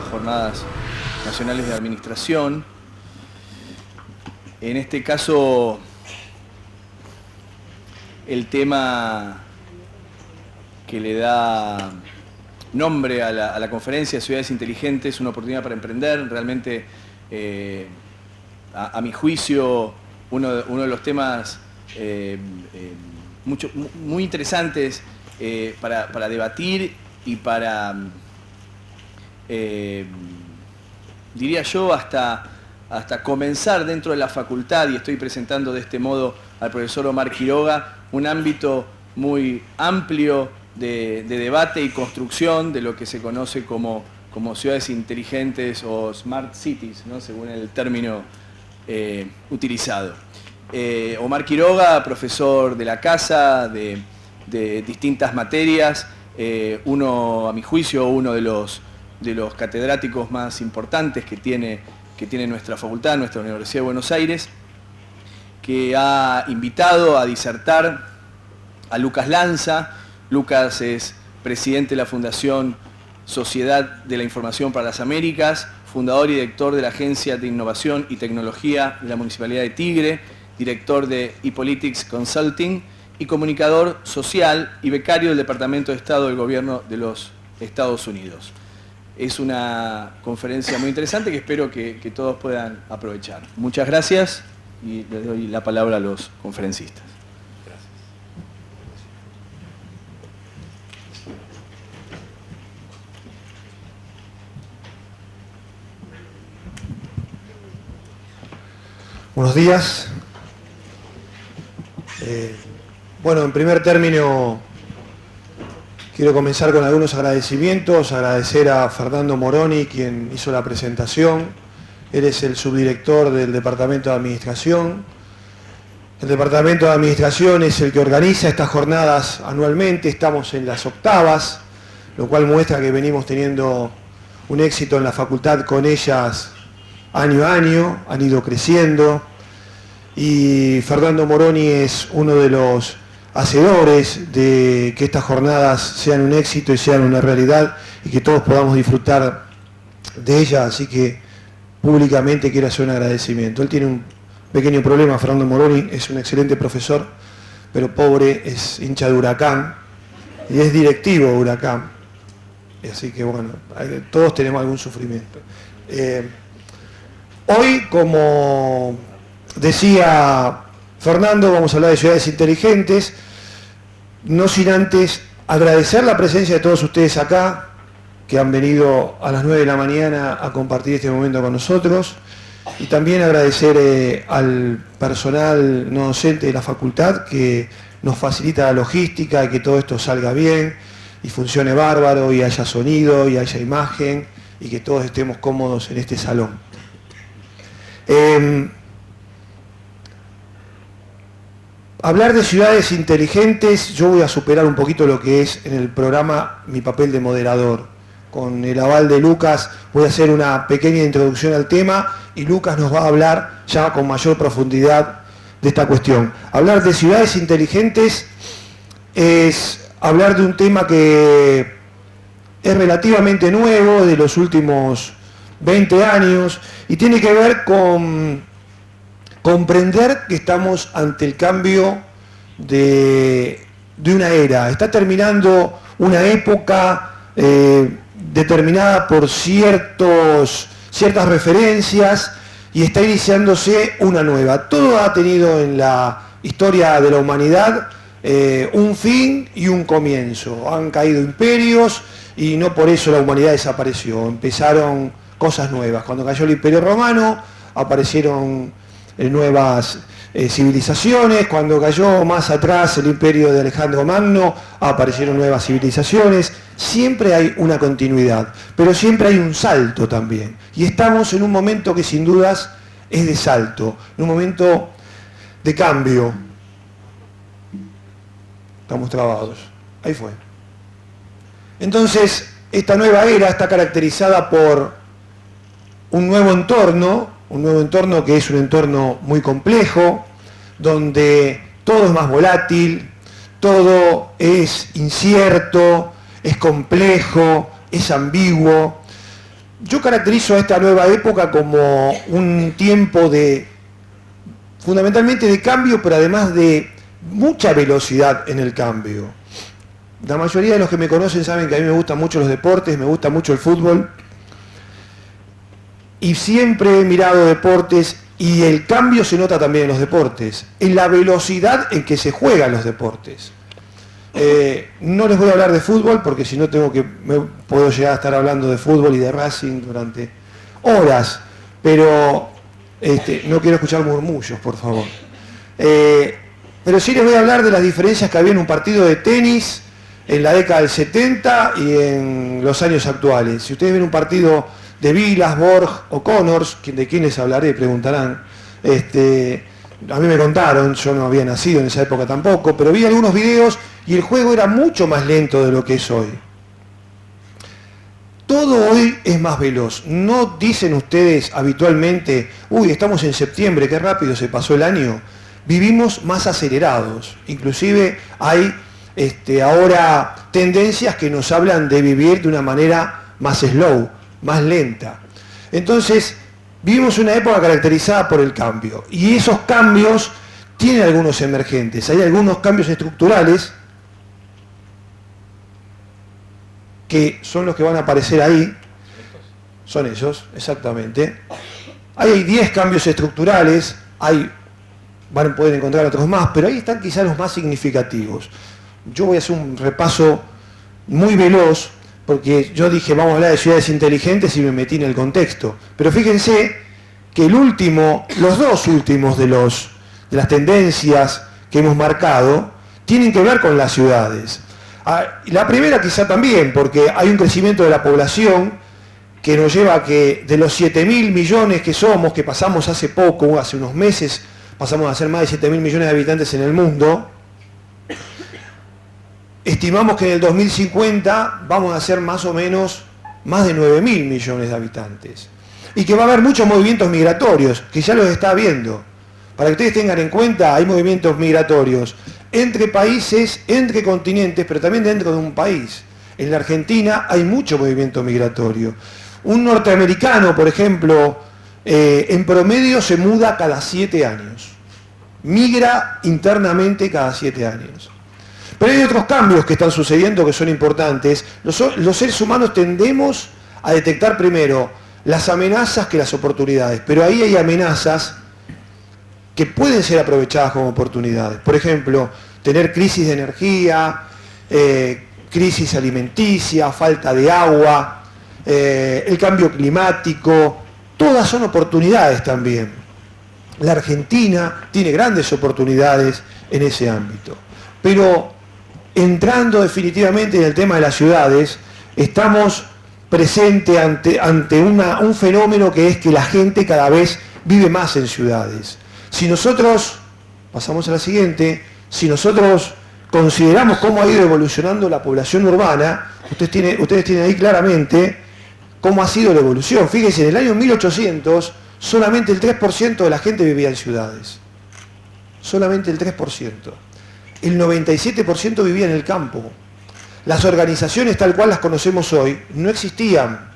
Jornadas nacionales de administración. En este caso, el tema que le da nombre a la conferencia Ciudades Inteligentes, una oportunidad para emprender, realmente, a mi juicio, uno de los temas muy interesantes para debatir y para... diría yo, hasta comenzar dentro de la facultad, y estoy presentando de este modo al profesor Omar Quiroga, un ámbito muy amplio de debate y construcción de lo que se conoce como ciudades inteligentes o smart cities, ¿no?, según el término utilizado. Omar Quiroga, profesor de la casa, de distintas materias, a mi juicio, uno de los catedráticos más importantes que tiene nuestra facultad, nuestra Universidad de Buenos Aires, que ha invitado a disertar a Lucas Lanza. Lucas es presidente de la Fundación Sociedad de la Información para las Américas, fundador y director de la Agencia de Innovación y Tecnología de la Municipalidad de Tigre, director de ePolitics Consulting y comunicador social y becario del Departamento de Estado del Gobierno de los Estados Unidos. Es una conferencia muy interesante que espero que todos puedan aprovechar. Muchas gracias y les doy la palabra a los conferencistas. Gracias. Buenos días. Bueno, en primer término, quiero comenzar con algunos agradecimientos. Agradecer a Fernando Moroni, quien hizo la presentación. Él es el subdirector del Departamento de Administración. El Departamento de Administración es el que organiza estas jornadas anualmente. Estamos en las 8ª, lo cual muestra que venimos teniendo un éxito en la facultad con ellas año a año. Han ido creciendo. Y Fernando Moroni es uno de los hacedores de que estas jornadas sean un éxito y sean una realidad y que todos podamos disfrutar de ellas, así que públicamente quiero hacer un agradecimiento. Él tiene un pequeño problema, Fernando Moroni es un excelente profesor, pero pobre, es hincha de Huracán y es directivo de Huracán, así que bueno, todos tenemos algún sufrimiento. Hoy, como decía Fernando, vamos a hablar de ciudades inteligentes, no sin antes agradecer la presencia de todos ustedes acá, que han venido a las 9 de la mañana a compartir este momento con nosotros, y también agradecer al personal no docente de la facultad que nos facilita la logística y que todo esto salga bien y funcione bárbaro y haya sonido y haya imagen y que todos estemos cómodos en este salón. Hablar de ciudades inteligentes, yo voy a superar un poquito lo que es en el programa mi papel de moderador. Con el aval de Lucas voy a hacer una pequeña introducción al tema y Lucas nos va a hablar ya con mayor profundidad de esta cuestión. Hablar de ciudades inteligentes es hablar de un tema que es relativamente nuevo, de los últimos 20 años, y tiene que ver con comprender que estamos ante el cambio de una era. Está terminando una época determinada por ciertas referencias y está iniciándose una nueva. Todo ha tenido en la historia de la humanidad un fin y un comienzo. Han caído imperios y no por eso la humanidad desapareció. Empezaron cosas nuevas. Cuando cayó el Imperio Romano aparecieron nuevas civilizaciones. Cuando cayó más atrás el imperio de Alejandro Magno aparecieron nuevas civilizaciones. Siempre hay una continuidad, pero siempre hay un salto también. Y estamos en un momento que sin dudas es de salto, en un momento de cambio. Estamos trabados. Ahí fue. Entonces, Esta nueva era está caracterizada por un nuevo entorno que es un entorno muy complejo, donde todo es más volátil, todo es incierto, es complejo, es ambiguo. Yo caracterizo a esta nueva época como un tiempo fundamentalmente de cambio, pero además de mucha velocidad en el cambio. La mayoría de los que me conocen saben que a mí me gustan mucho los deportes, me gusta mucho el fútbol, y siempre he mirado deportes, y el cambio se nota también en los deportes, en la velocidad en que se juegan los deportes. No les voy a hablar de fútbol, porque si no puedo llegar a estar hablando de fútbol y de Racing durante horas, pero no quiero escuchar murmullos, por favor. Pero sí les voy a hablar de las diferencias que había en un partido de tenis en la década del 70 y en los años actuales. Si ustedes ven un partido de Vilas, Borg o Connors, de quién les hablaré, preguntarán. A mí me contaron, yo no había nacido en esa época tampoco, pero vi algunos videos y el juego era mucho más lento de lo que es hoy. Todo hoy es más veloz. ¿No dicen ustedes habitualmente, uy, estamos en septiembre, qué rápido se pasó el año? Vivimos más acelerados. Inclusive hay ahora tendencias que nos hablan de vivir de una manera más slow, más lenta. Entonces, vivimos una época caracterizada por el cambio. Y esos cambios tienen algunos emergentes. Hay algunos cambios estructurales que son los que van a aparecer ahí. Son ellos, exactamente. Hay 10 cambios estructurales, pueden encontrar otros más, pero ahí están quizás los más significativos. Yo voy a hacer un repaso muy veloz, porque yo dije, vamos a hablar de ciudades inteligentes y me metí en el contexto. Pero fíjense que los dos últimos de las tendencias que hemos marcado tienen que ver con las ciudades. La primera quizá también, porque hay un crecimiento de la población que nos lleva a que de los 7.000 millones que somos, que pasamos hace unos meses, pasamos a ser más de 7.000 millones de habitantes en el mundo, estimamos que en el 2050 vamos a ser más o menos más de 9.000 millones de habitantes. Y que va a haber muchos movimientos migratorios, que ya los está habiendo. Para que ustedes tengan en cuenta, hay movimientos migratorios entre países, entre continentes, pero también dentro de un país. En la Argentina hay mucho movimiento migratorio. Un norteamericano, por ejemplo, en promedio se muda cada 7 años. Migra internamente cada 7 años. Pero hay otros cambios que están sucediendo que son importantes. Los seres humanos tendemos a detectar primero las amenazas que las oportunidades, pero ahí hay amenazas que pueden ser aprovechadas como oportunidades. Por ejemplo, tener crisis de energía, crisis alimenticia, falta de agua, el cambio climático, todas son oportunidades también. La Argentina tiene grandes oportunidades en ese ámbito. Pero entrando definitivamente en el tema de las ciudades, estamos presentes ante un fenómeno que es que la gente cada vez vive más en ciudades. Si nosotros, pasamos a la siguiente, si nosotros consideramos cómo ha ido evolucionando la población urbana, ustedes tienen ahí claramente cómo ha sido la evolución. Fíjense, en el año 1800 solamente el 3% de la gente vivía en ciudades. Solamente el 3%. El 97% vivía en el campo. Las organizaciones tal cual las conocemos hoy no existían.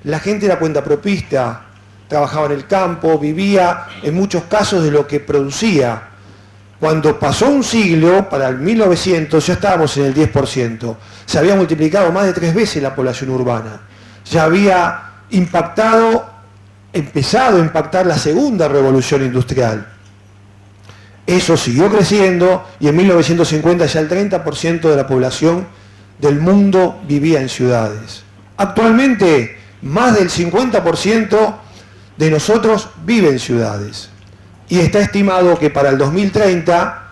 La gente era cuentapropista, trabajaba en el campo, vivía en muchos casos de lo que producía. Cuando pasó un siglo, para el 1900, ya estábamos en el 10%. Se había multiplicado más de 3 veces la población urbana. Ya había empezado a impactar la segunda revolución industrial. Eso siguió creciendo y en 1950 ya el 30% de la población del mundo vivía en ciudades. Actualmente, más del 50% de nosotros vive en ciudades. Y está estimado que para el 2030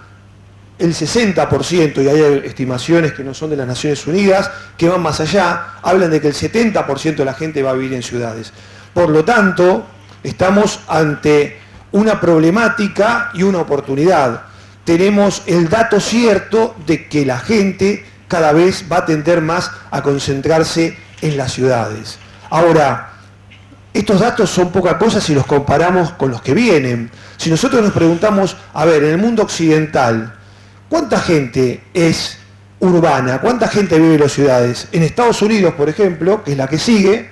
el 60%, y hay estimaciones que no son de las Naciones Unidas, que van más allá, hablan de que el 70% de la gente va a vivir en ciudades. Por lo tanto, estamos ante una problemática y una oportunidad. Tenemos el dato cierto de que la gente cada vez va a tender más a concentrarse en las ciudades. Ahora, estos datos son poca cosa si los comparamos con los que vienen. Si nosotros nos preguntamos, a ver, en el mundo occidental, ¿cuánta gente es urbana? ¿Cuánta gente vive en las ciudades? En Estados Unidos, por ejemplo, que es la que sigue,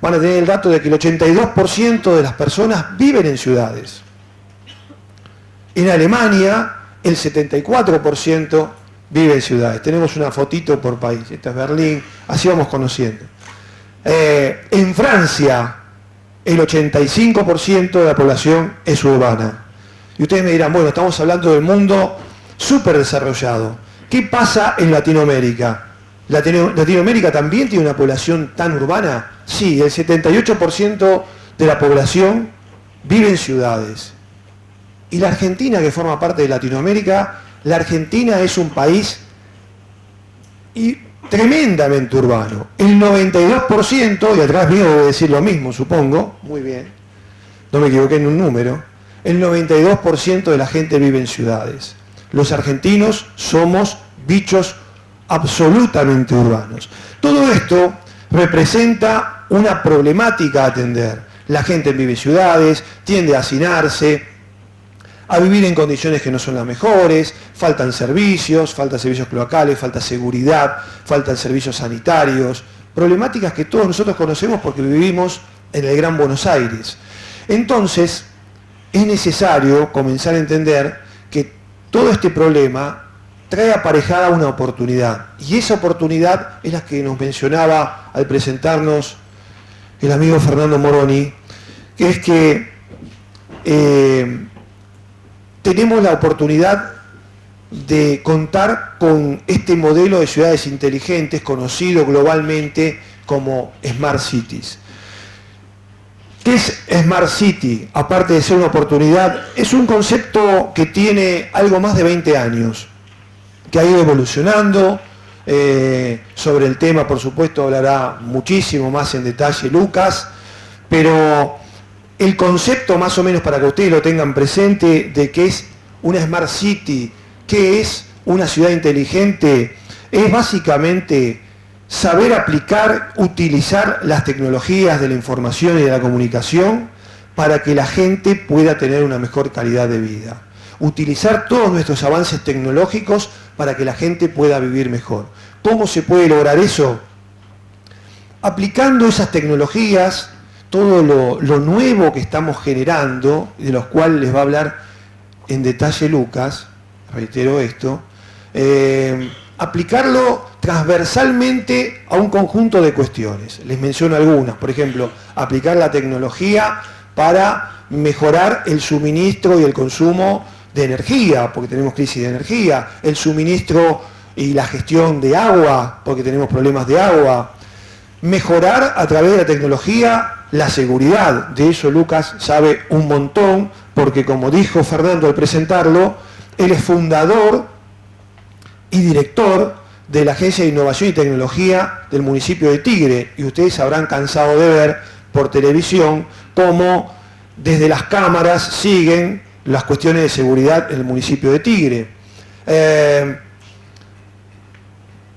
van a tener el dato de que el 82% de las personas viven en ciudades. En Alemania, el 74% vive en ciudades. Tenemos una fotito por país. Esta es Berlín, así vamos conociendo. En Francia, el 85% de la población es urbana. Y ustedes me dirán, bueno, estamos hablando del mundo súper desarrollado. ¿Qué pasa en Latinoamérica? ¿Latinoamérica también tiene una población tan urbana? Sí, el 78% de la población vive en ciudades. Y la Argentina, que forma parte de Latinoamérica, la Argentina es un país tremendamente urbano. El 92%, y atrás mío voy a decir lo mismo, supongo, muy bien, no me equivoqué en un número, el 92% de la gente vive en ciudades. Los argentinos somos bichos absolutamente urbanos. Todo esto representa una problemática a atender. La gente vive en ciudades, tiende a hacinarse, a vivir en condiciones que no son las mejores, faltan servicios cloacales, falta seguridad, faltan servicios sanitarios, problemáticas que todos nosotros conocemos porque vivimos en el Gran Buenos Aires. Entonces, es necesario comenzar a entender que todo este problema trae aparejada una oportunidad, y esa oportunidad es la que nos mencionaba al presentarnos el amigo Fernando Moroni, que es que tenemos la oportunidad de contar con este modelo de ciudades inteligentes conocido globalmente como Smart Cities. ¿Qué es Smart City? Aparte de ser una oportunidad, es un concepto que tiene algo más de 20 años, que ha ido evolucionando. Sobre el tema, por supuesto, hablará muchísimo más en detalle Lucas, pero el concepto, más o menos para que ustedes lo tengan presente, de qué es una Smart City, qué es una ciudad inteligente, es básicamente saber aplicar, utilizar las tecnologías de la información y de la comunicación para que la gente pueda tener una mejor calidad de vida. Utilizar todos nuestros avances tecnológicos para que la gente pueda vivir mejor. ¿Cómo se puede lograr eso? Aplicando esas tecnologías, todo lo nuevo que estamos generando, de los cuales les va a hablar en detalle Lucas, reitero esto, aplicarlo transversalmente a un conjunto de cuestiones. Les menciono algunas, por ejemplo, aplicar la tecnología para mejorar el suministro y el consumo de energía, porque tenemos crisis de energía, el suministro y la gestión de agua, porque tenemos problemas de agua, mejorar a través de la tecnología la seguridad. De eso Lucas sabe un montón, porque como dijo Fernando al presentarlo, él es fundador y director de la Agencia de Innovación y Tecnología del municipio de Tigre, y ustedes habrán cansado de ver por televisión cómo desde las cámaras siguen las cuestiones de seguridad en el municipio de Tigre.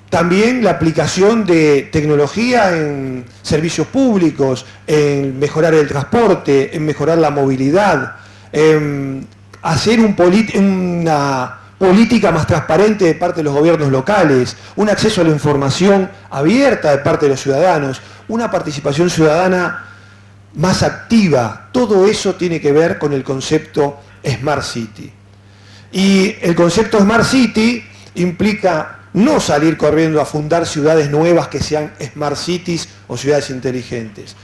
También la aplicación de tecnología en servicios públicos, en mejorar el transporte, en mejorar la movilidad, en hacer una política más transparente de parte de los gobiernos locales, un acceso a la información abierta de parte de los ciudadanos, una participación ciudadana más activa. Todo eso tiene que ver con el concepto Smart City. Y el concepto Smart City implica no salir corriendo a fundar ciudades nuevas que sean Smart Cities o ciudades inteligentes.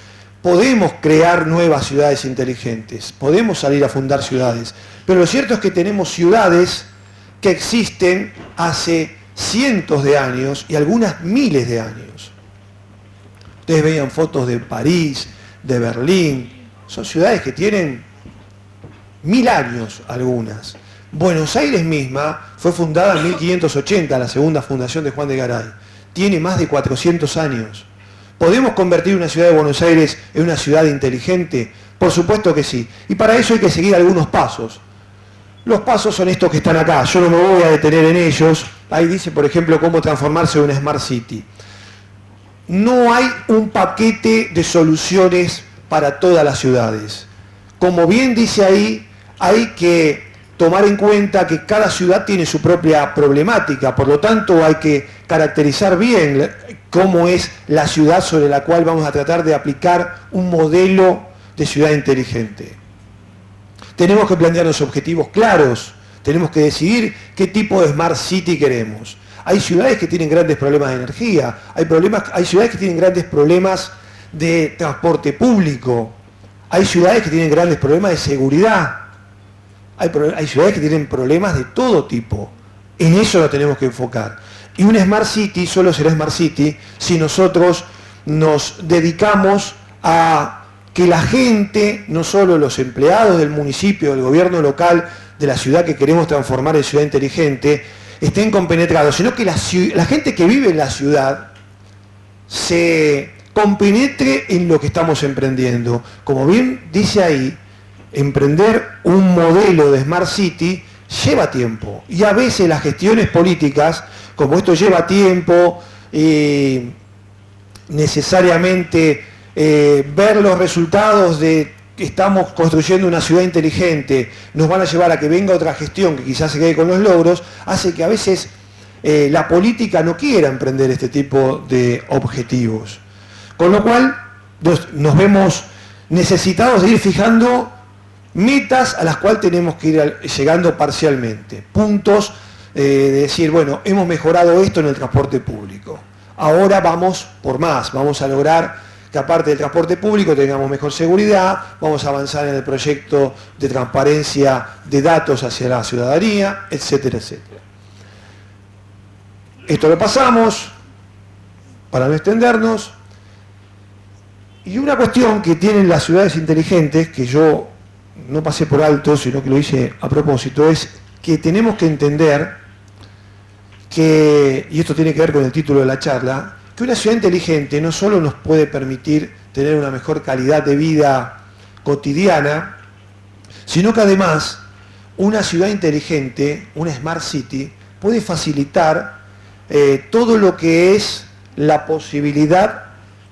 Podemos crear nuevas ciudades inteligentes, podemos salir a fundar ciudades, pero lo cierto es que tenemos ciudades que existen hace cientos de años y algunas miles de años. Ustedes veían fotos de París, de Berlín, son ciudades que tienen 1000 años algunas. Buenos Aires misma fue fundada en 1580, la segunda fundación de Juan de Garay. Tiene más de 400 años. ¿Podemos convertir una ciudad de Buenos Aires en una ciudad inteligente? Por supuesto que sí. Y para eso hay que seguir algunos pasos. Los pasos son estos que están acá. Yo no me voy a detener en ellos, Ahí dice, por ejemplo, cómo transformarse en una Smart City. No hay un paquete de soluciones para todas las ciudades. Como bien dice ahí, hay que tomar en cuenta que cada ciudad tiene su propia problemática, por lo tanto hay que caracterizar bien cómo es la ciudad sobre la cual vamos a tratar de aplicar un modelo de ciudad inteligente. Tenemos que plantearnos objetivos claros, tenemos que decidir qué tipo de Smart City queremos. Hay ciudades que tienen grandes problemas de energía, hay ciudades que tienen grandes problemas de transporte público, hay ciudades que tienen grandes problemas de seguridad, hay ciudades que tienen problemas de todo tipo. En eso lo tenemos que enfocar. Y una Smart City solo será Smart City si nosotros nos dedicamos a que la gente, no solo los empleados del municipio, del gobierno local, de la ciudad que queremos transformar en ciudad inteligente, estén compenetrados, sino que la gente que vive en la ciudad se compenetre en lo que estamos emprendiendo. Como bien dice ahí, emprender un modelo de Smart City lleva tiempo. Y a veces las gestiones políticas, como esto lleva tiempo, necesariamente ver los resultados de que estamos construyendo una ciudad inteligente, nos van a llevar a que venga otra gestión que quizás se quede con los logros, hace que a veces la política no quiera emprender este tipo de objetivos. Con lo cual nos vemos necesitados de ir fijando metas a las cuales tenemos que ir llegando parcialmente. Puntos de decir, bueno, hemos mejorado esto en el transporte público. Ahora vamos por más, vamos a lograr que aparte del transporte público tengamos mejor seguridad, vamos a avanzar en el proyecto de transparencia de datos hacia la ciudadanía, etcétera, etcétera. Esto lo pasamos, para no extendernos. Y una cuestión que tienen las ciudades inteligentes, que yo no pasé por alto, sino que lo hice a propósito, es que tenemos que entender que, y esto tiene que ver con el título de la charla, que una ciudad inteligente no solo nos puede permitir tener una mejor calidad de vida cotidiana, sino que además una ciudad inteligente, una Smart City, puede facilitar todo lo que es la posibilidad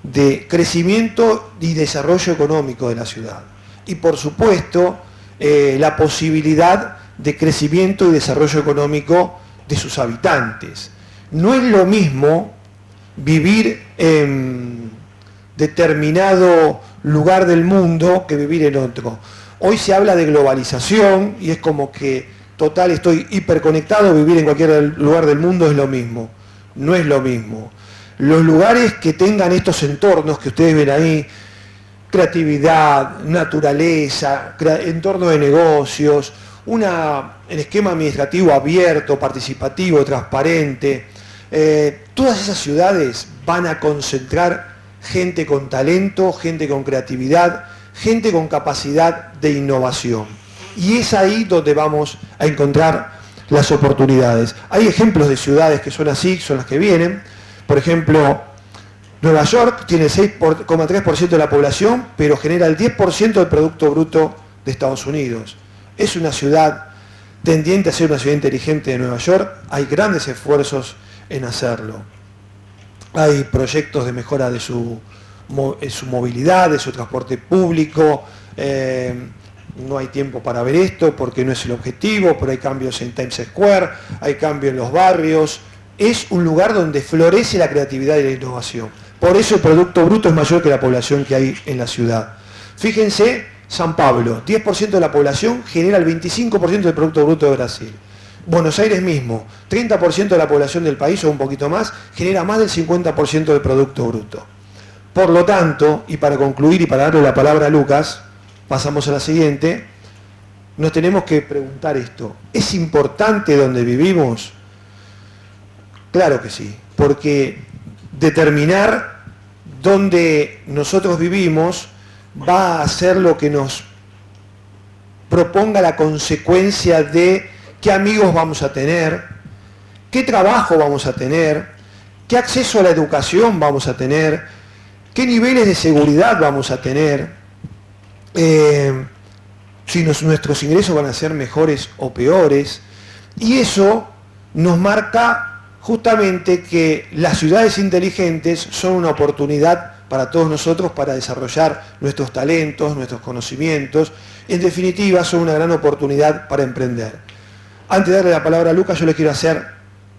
de crecimiento y desarrollo económico de la ciudad. Y por supuesto, la posibilidad de crecimiento y desarrollo económico de sus habitantes. No es lo mismo vivir en determinado lugar del mundo que vivir en otro. Hoy se habla de globalización y es como que, total, estoy hiperconectado, vivir en cualquier lugar del mundo es lo mismo. No es lo mismo. Los lugares que tengan estos entornos que ustedes ven ahí, creatividad, naturaleza, entorno de negocios, un esquema administrativo abierto, participativo, transparente, todas esas ciudades van a concentrar gente con talento, gente con creatividad, gente con capacidad de innovación. Y es ahí donde vamos a encontrar las oportunidades. Hay ejemplos de ciudades que son así, son las que vienen. Por ejemplo, Nueva York tiene el 6,3% de la población, pero genera el 10% del Producto Bruto de Estados Unidos. Es una ciudad tendiente a ser una ciudad inteligente de Nueva York. Hay grandes esfuerzos en hacerlo. Hay proyectos de mejora de su movilidad, de su transporte público. No hay tiempo para ver esto porque no es el objetivo, pero hay cambios en Times Square, hay cambios en los barrios. Es un lugar donde florece la creatividad y la innovación. Por eso el Producto Bruto es mayor que la población que hay en la ciudad. Fíjense, San Pablo, 10% de la población genera el 25% del Producto Bruto de Brasil. Buenos Aires mismo, 30% de la población del país o un poquito más, genera más del 50% del Producto Bruto. Por lo tanto, y para concluir y para darle la palabra a Lucas, pasamos a la siguiente, nos tenemos que preguntar esto. ¿Es importante donde vivimos? Claro que sí, porque determinar dónde nosotros vivimos va a ser lo que nos proponga la consecuencia de qué amigos vamos a tener, qué trabajo vamos a tener, qué acceso a la educación vamos a tener, qué niveles de seguridad vamos a tener, si nuestros ingresos van a ser mejores o peores. Y eso nos marca justamente que las ciudades inteligentes son una oportunidad para todos nosotros para desarrollar nuestros talentos, nuestros conocimientos. En definitiva, son una gran oportunidad para emprender. Antes de darle la palabra a Lucas, yo le quiero hacer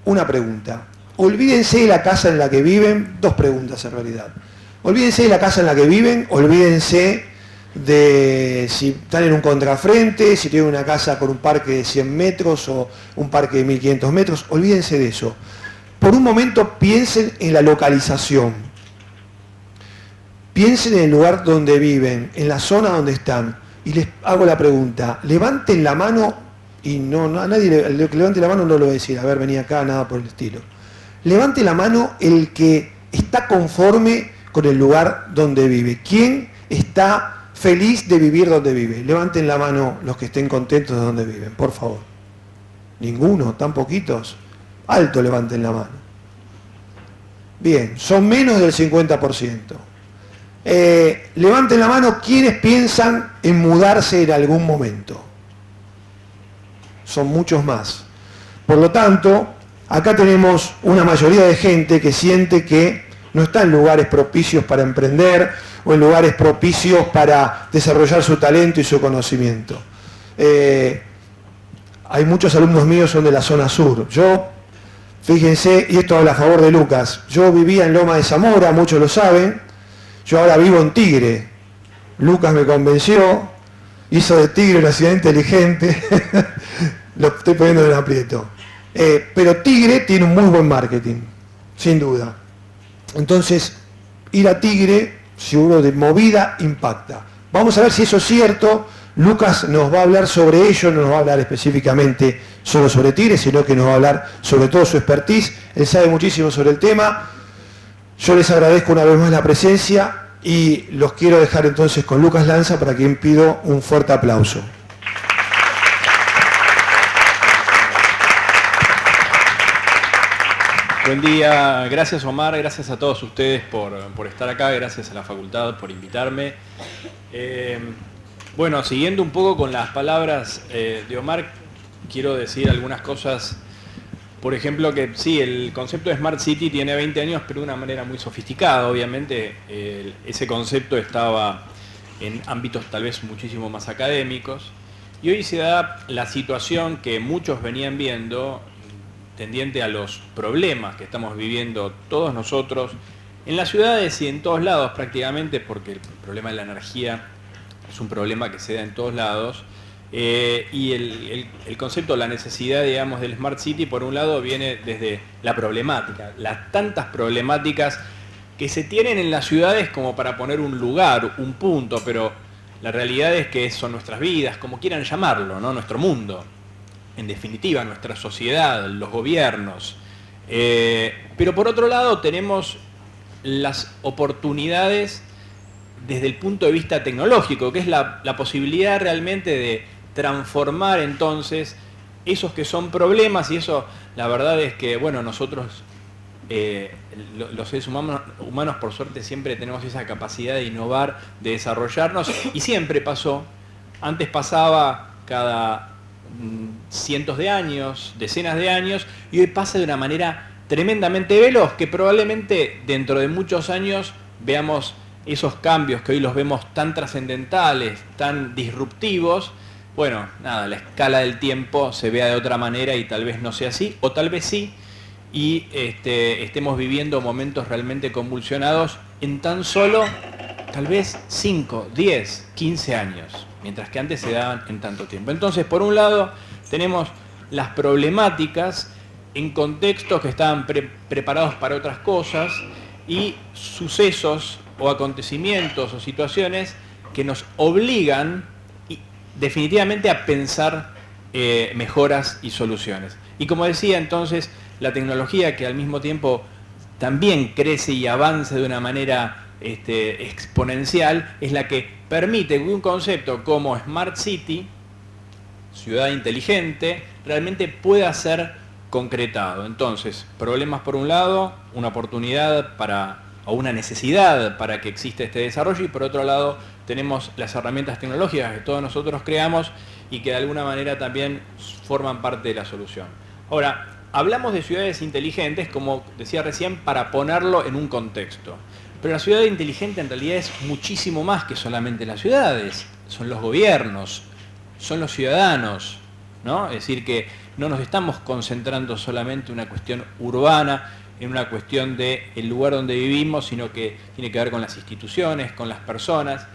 una pregunta. Olvídense de la casa en la que viven, dos preguntas en realidad. Olvídense de la casa en la que viven, olvídense de si están en un contrafrente, si tienen una casa con un parque de 100 metros o un parque de 1500 metros, olvídense de eso. Por un momento piensen en la localización. Piensen en el lugar donde viven, en la zona donde están. Y les hago la pregunta, levanten la mano, y no a nadie que levante la mano no lo voy a decir, a ver, vení acá, nada por el estilo. Levante la mano el que está conforme con el lugar donde vive. ¿Quién está feliz de vivir donde vive? Levanten la mano los que estén contentos de donde viven, por favor. ¿Ninguno? ¿Tan poquitos? Alto levanten la mano. Bien, son menos del 50%. Levanten la mano quienes piensan en mudarse en algún momento. Son muchos más. Por lo tanto, acá tenemos una mayoría de gente que siente que no está en lugares propicios para emprender o en lugares propicios para desarrollar su talento y su conocimiento. Hay muchos alumnos míos son de la zona sur. Yo, fíjense, y esto habla a favor de Lucas, yo vivía en Loma de Zamora, muchos lo saben, yo ahora vivo en Tigre. Lucas me convenció, hizo de Tigre una ciudad inteligente, lo estoy poniendo en aprieto. Pero Tigre tiene un muy buen marketing, sin duda. Entonces, ir a Tigre, seguro de movida, impacta. Vamos a ver si eso es cierto. Lucas nos va a hablar sobre ello, no nos va a hablar específicamente solo sobre Tigre, sino que nos va a hablar sobre todo su expertise. Él sabe muchísimo sobre el tema. Yo les agradezco una vez más la presencia y los quiero dejar entonces con Lucas Lanza, para quien pido un fuerte aplauso. Buen día, gracias Omar, gracias a todos ustedes por estar acá, gracias a la facultad por invitarme. Bueno, siguiendo un poco con las palabras de Omar, quiero decir algunas cosas. Por ejemplo, que sí, el concepto de Smart City tiene 20 años, pero de una manera muy sofisticada. Obviamente, ese concepto estaba en ámbitos tal vez muchísimo más académicos. Y hoy se da la situación que muchos venían viendo, tendiente a los problemas que estamos viviendo todos nosotros, en las ciudades y en todos lados prácticamente, porque el problema de la energía es un problema que se da en todos lados. Y el concepto, la necesidad, digamos, del Smart City, por un lado, viene desde la problemática, las tantas problemáticas que se tienen en las ciudades como para poner un lugar, un punto, pero la realidad es que son nuestras vidas, como quieran llamarlo, ¿no? Nuestro mundo, en definitiva, nuestra sociedad, los gobiernos. Pero por otro lado tenemos las oportunidades desde el punto de vista tecnológico, que es la posibilidad realmente de transformar entonces esos que son problemas, y eso la verdad es que, bueno, nosotros los seres humanos por suerte siempre tenemos esa capacidad de innovar, de desarrollarnos, y siempre pasó, antes pasaba cada cientos de años, decenas de años, y hoy pasa de una manera tremendamente veloz, que probablemente dentro de muchos años veamos esos cambios que hoy los vemos tan trascendentales, tan disruptivos. Bueno, nada, la escala del tiempo se vea de otra manera y tal vez no sea así, o tal vez sí, y estemos viviendo momentos realmente convulsionados en tan solo, tal vez 5, 10, 15 años, mientras que antes se daban en tanto tiempo. Entonces, por un lado, tenemos las problemáticas en contextos que estaban preparados para otras cosas, y sucesos o acontecimientos o situaciones que nos obligan definitivamente a pensar mejoras y soluciones. Y como decía entonces, la tecnología, que al mismo tiempo también crece y avanza de una manera exponencial, es la que permite que un concepto como Smart City, ciudad inteligente, realmente pueda ser concretado. Entonces, problemas por un lado, una oportunidad o una necesidad para que exista este desarrollo, y por otro lado tenemos las herramientas tecnológicas que todos nosotros creamos y que de alguna manera también forman parte de la solución. Ahora, hablamos de ciudades inteligentes, como decía recién, para ponerlo en un contexto. Pero la ciudad inteligente en realidad es muchísimo más que solamente las ciudades. Son los gobiernos, son los ciudadanos, ¿no? Es decir, que no nos estamos concentrando solamente en una cuestión urbana, en una cuestión del lugar donde vivimos, sino que tiene que ver con las instituciones, con las personas,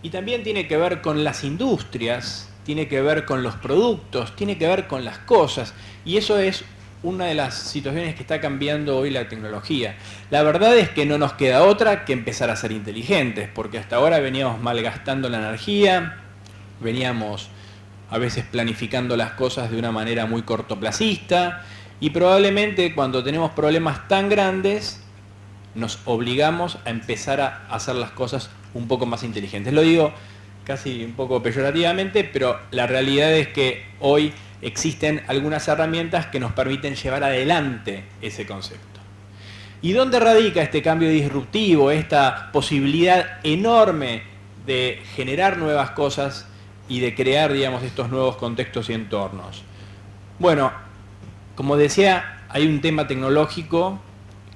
y también tiene que ver con las industrias, tiene que ver con los productos, tiene que ver con las cosas, y eso es una de las situaciones que está cambiando hoy la tecnología. La verdad es que no nos queda otra que empezar a ser inteligentes, porque hasta ahora veníamos malgastando la energía, veníamos a veces planificando las cosas de una manera muy cortoplacista, y probablemente cuando tenemos problemas tan grandes nos obligamos a empezar a hacer las cosas un poco más inteligentes. Lo digo casi un poco peyorativamente, pero la realidad es que hoy existen algunas herramientas que nos permiten llevar adelante ese concepto. ¿Y dónde radica este cambio disruptivo, esta posibilidad enorme de generar nuevas cosas y de crear, digamos, estos nuevos contextos y entornos? Bueno, como decía, hay un tema tecnológico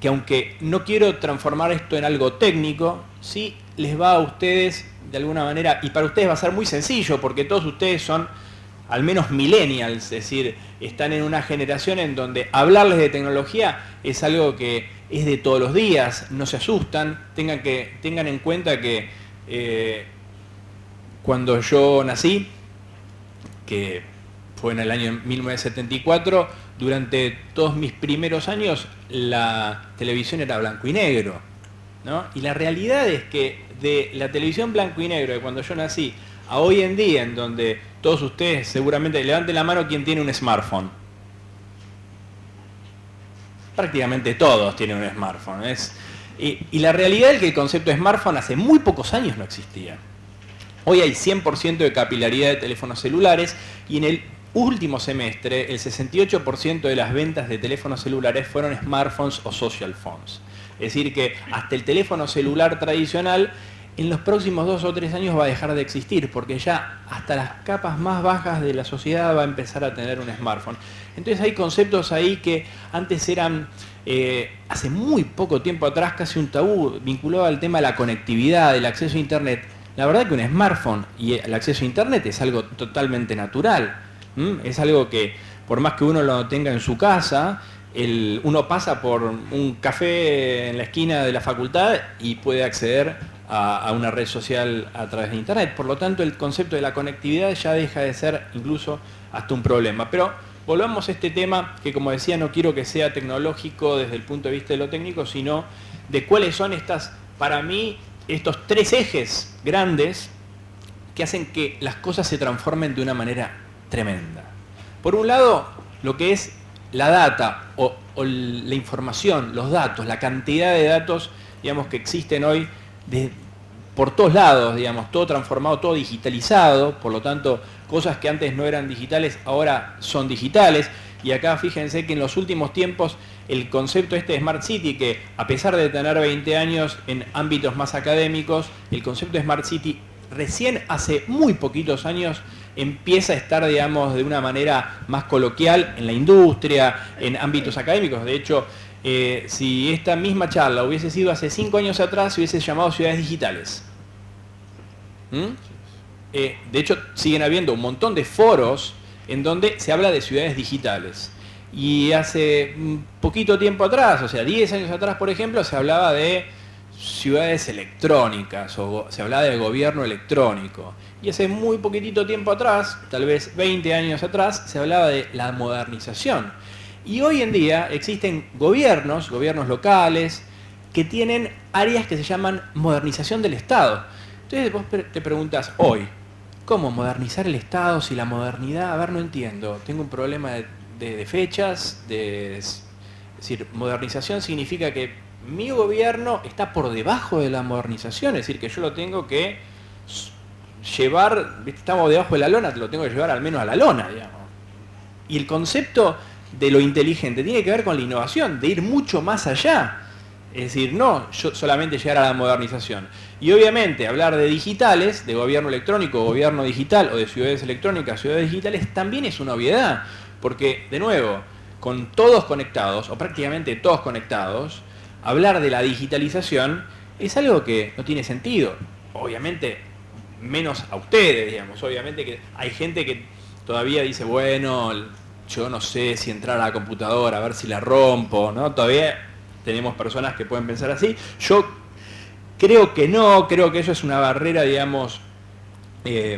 que, aunque no quiero transformar esto en algo técnico, sí les va a ustedes de alguna manera, y para ustedes va a ser muy sencillo, porque todos ustedes son al menos millennials, es decir, están en una generación en donde hablarles de tecnología es algo que es de todos los días, no se asustan, tengan en cuenta que cuando yo nací, que fue en el año 1974, durante todos mis primeros años la televisión era blanco y negro, ¿no? Y la realidad es que de la televisión blanco y negro de cuando yo nací a hoy en día, en donde todos ustedes seguramente levanten la mano quien tiene un smartphone. Prácticamente todos tienen un smartphone. Y la realidad es que el concepto de smartphone hace muy pocos años no existía. Hoy hay 100% de capilaridad de teléfonos celulares y en el último semestre el 68% de las ventas de teléfonos celulares fueron smartphones o social phones. Es decir que hasta el teléfono celular tradicional en los próximos 2 o 3 años va a dejar de existir, porque ya hasta las capas más bajas de la sociedad va a empezar a tener un smartphone. Entonces hay conceptos ahí que antes eran, hace muy poco tiempo atrás, casi un tabú vinculado al tema de la conectividad, del acceso a Internet. La verdad que un smartphone y el acceso a Internet es algo totalmente natural. Es algo que, por más que uno lo tenga en su casa, uno pasa por un café en la esquina de la facultad y puede acceder a una red social a través de Internet. Por lo tanto, el concepto de la conectividad ya deja de ser incluso hasta un problema. Pero volvamos a este tema que, como decía, no quiero que sea tecnológico desde el punto de vista de lo técnico, sino de cuáles son para mí, estos 3 ejes grandes que hacen que las cosas se transformen de una manera tremenda. Por un lado, lo que es la data o la información, los datos, la cantidad de datos, digamos, que existen hoy por todos lados, digamos, todo transformado, todo digitalizado, por lo tanto, cosas que antes no eran digitales, ahora son digitales. Y acá fíjense que en los últimos tiempos el concepto de Smart City, que a pesar de tener 20 años en ámbitos más académicos, el concepto de Smart City recién hace muy poquitos años empieza a estar, digamos, de una manera más coloquial en la industria, en ámbitos académicos. De hecho, si esta misma charla hubiese sido hace 5 años atrás, se hubiese llamado ciudades digitales. De hecho, siguen habiendo un montón de foros en donde se habla de ciudades digitales. Y hace un poquito tiempo atrás, o sea, 10 años atrás, por ejemplo, se hablaba de ciudades electrónicas o se hablaba de gobierno electrónico. Y hace muy poquitito tiempo atrás, tal vez 20 años atrás, se hablaba de la modernización. Y hoy en día existen gobiernos locales, que tienen áreas que se llaman modernización del Estado. Entonces vos te preguntas hoy, ¿cómo modernizar el Estado si la modernidad? A ver, no entiendo. Tengo un problema de fechas, es decir, modernización significa que mi gobierno está por debajo de la modernización, es decir, que yo lo tengo que llevar, estamos debajo de la lona, te lo tengo que llevar al menos a la lona, digamos. Y el concepto de lo inteligente tiene que ver con la innovación, de ir mucho más allá. Es decir, no solamente llegar a la modernización. Y obviamente hablar de digitales, de gobierno electrónico, gobierno digital, o de ciudades electrónicas, ciudades digitales, también es una obviedad. Porque, de nuevo, con todos conectados, o prácticamente todos conectados, hablar de la digitalización es algo que no tiene sentido. Obviamente, menos a ustedes, digamos. Obviamente que hay gente que todavía dice, bueno, yo no sé si entrar a la computadora, a ver si la rompo, ¿no? Todavía tenemos personas que pueden pensar así. Yo creo que no, creo que eso es una barrera, digamos,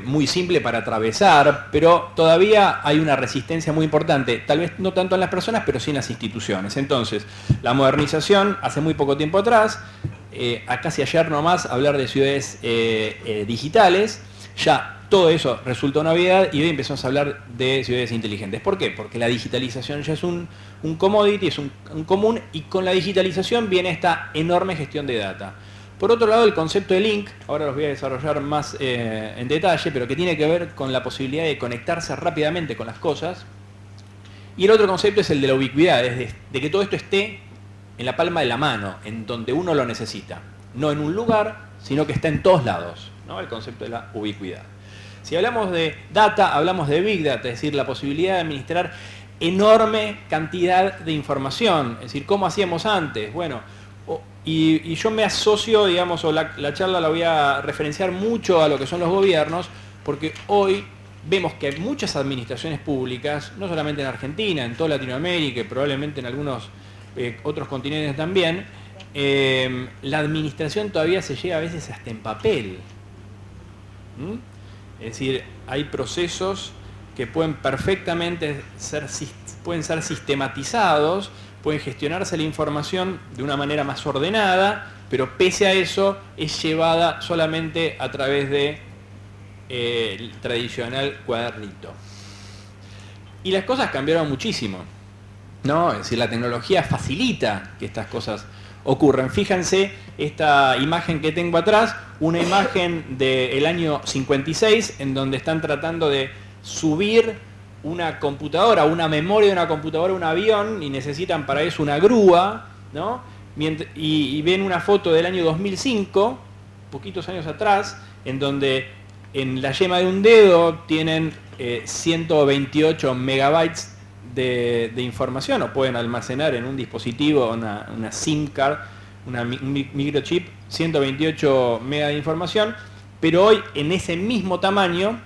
muy simple para atravesar, pero todavía hay una resistencia muy importante, tal vez no tanto en las personas, pero sí en las instituciones. Entonces, la modernización, hace muy poco tiempo atrás, casi ayer nomás, hablar de ciudades digitales, ya todo eso resultó una novedad y hoy empezamos a hablar de ciudades inteligentes. ¿Por qué? Porque la digitalización ya es un commodity, es un común, y con la digitalización viene esta enorme gestión de data. Por otro lado, el concepto de link, ahora los voy a desarrollar más en detalle, pero que tiene que ver con la posibilidad de conectarse rápidamente con las cosas. Y el otro concepto es el de la ubicuidad, es de que todo esto esté en la palma de la mano, en donde uno lo necesita. No en un lugar, sino que está en todos lados, ¿no? El concepto de la ubicuidad. Si hablamos de data, hablamos de Big Data, es decir, la posibilidad de administrar enorme cantidad de información. Es decir, ¿cómo hacíamos antes? Bueno, y yo me asocio, digamos, o la charla la voy a referenciar mucho a lo que son los gobiernos, porque hoy vemos que hay muchas administraciones públicas, no solamente en Argentina, en toda Latinoamérica y probablemente en algunos otros continentes también, la administración todavía se llega a veces hasta en papel. Es decir, hay procesos que pueden perfectamente ser sistematizados, pueden gestionarse la información de una manera más ordenada, pero pese a eso es llevada solamente a través de el tradicional cuadernito. Y las cosas cambiaron muchísimo, ¿no? Es decir, la tecnología facilita que estas cosas ocurran. Fíjense esta imagen que tengo atrás, una imagen del año 56, en donde están tratando de subir una computadora, una memoria de una computadora, un avión, y necesitan para eso una grúa, ¿no? Y ven una foto del año 2005, poquitos años atrás, en donde en la yema de un dedo tienen 128 megabytes de información, o pueden almacenar en un dispositivo, una SIM card, un microchip, 128 megas de información, pero hoy en ese mismo tamaño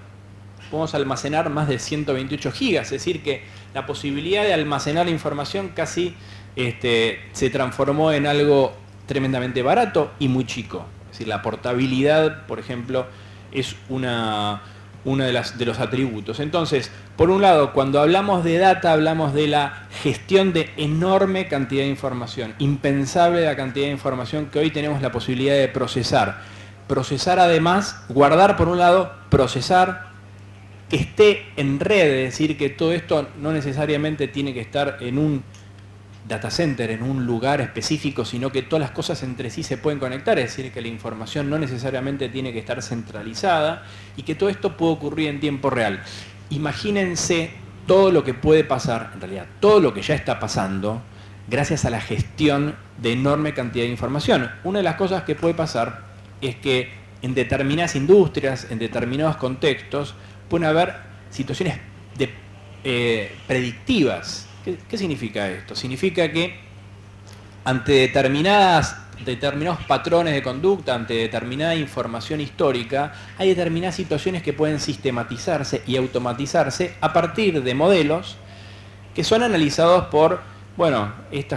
podemos almacenar más de 128 gigas, es decir que la posibilidad de almacenar la información casi se transformó en algo tremendamente barato y muy chico. Es decir, la portabilidad, por ejemplo, es una de los atributos. Entonces, por un lado, cuando hablamos de data, hablamos de la gestión de enorme cantidad de información, impensable la cantidad de información que hoy tenemos la posibilidad de procesar. Procesar además, guardar por un lado, procesar, que esté en red, es decir, que todo esto no necesariamente tiene que estar en un data center, en un lugar específico, sino que todas las cosas entre sí se pueden conectar, es decir, que la información no necesariamente tiene que estar centralizada y que todo esto puede ocurrir en tiempo real. Imagínense todo lo que puede pasar, en realidad todo lo que ya está pasando, gracias a la gestión de enorme cantidad de información. Una de las cosas que puede pasar es que en determinadas industrias, en determinados contextos, pueden haber situaciones predictivas. ¿Qué significa esto? Significa que ante determinados patrones de conducta, ante determinada información histórica, hay determinadas situaciones que pueden sistematizarse y automatizarse a partir de modelos que son analizados por, bueno,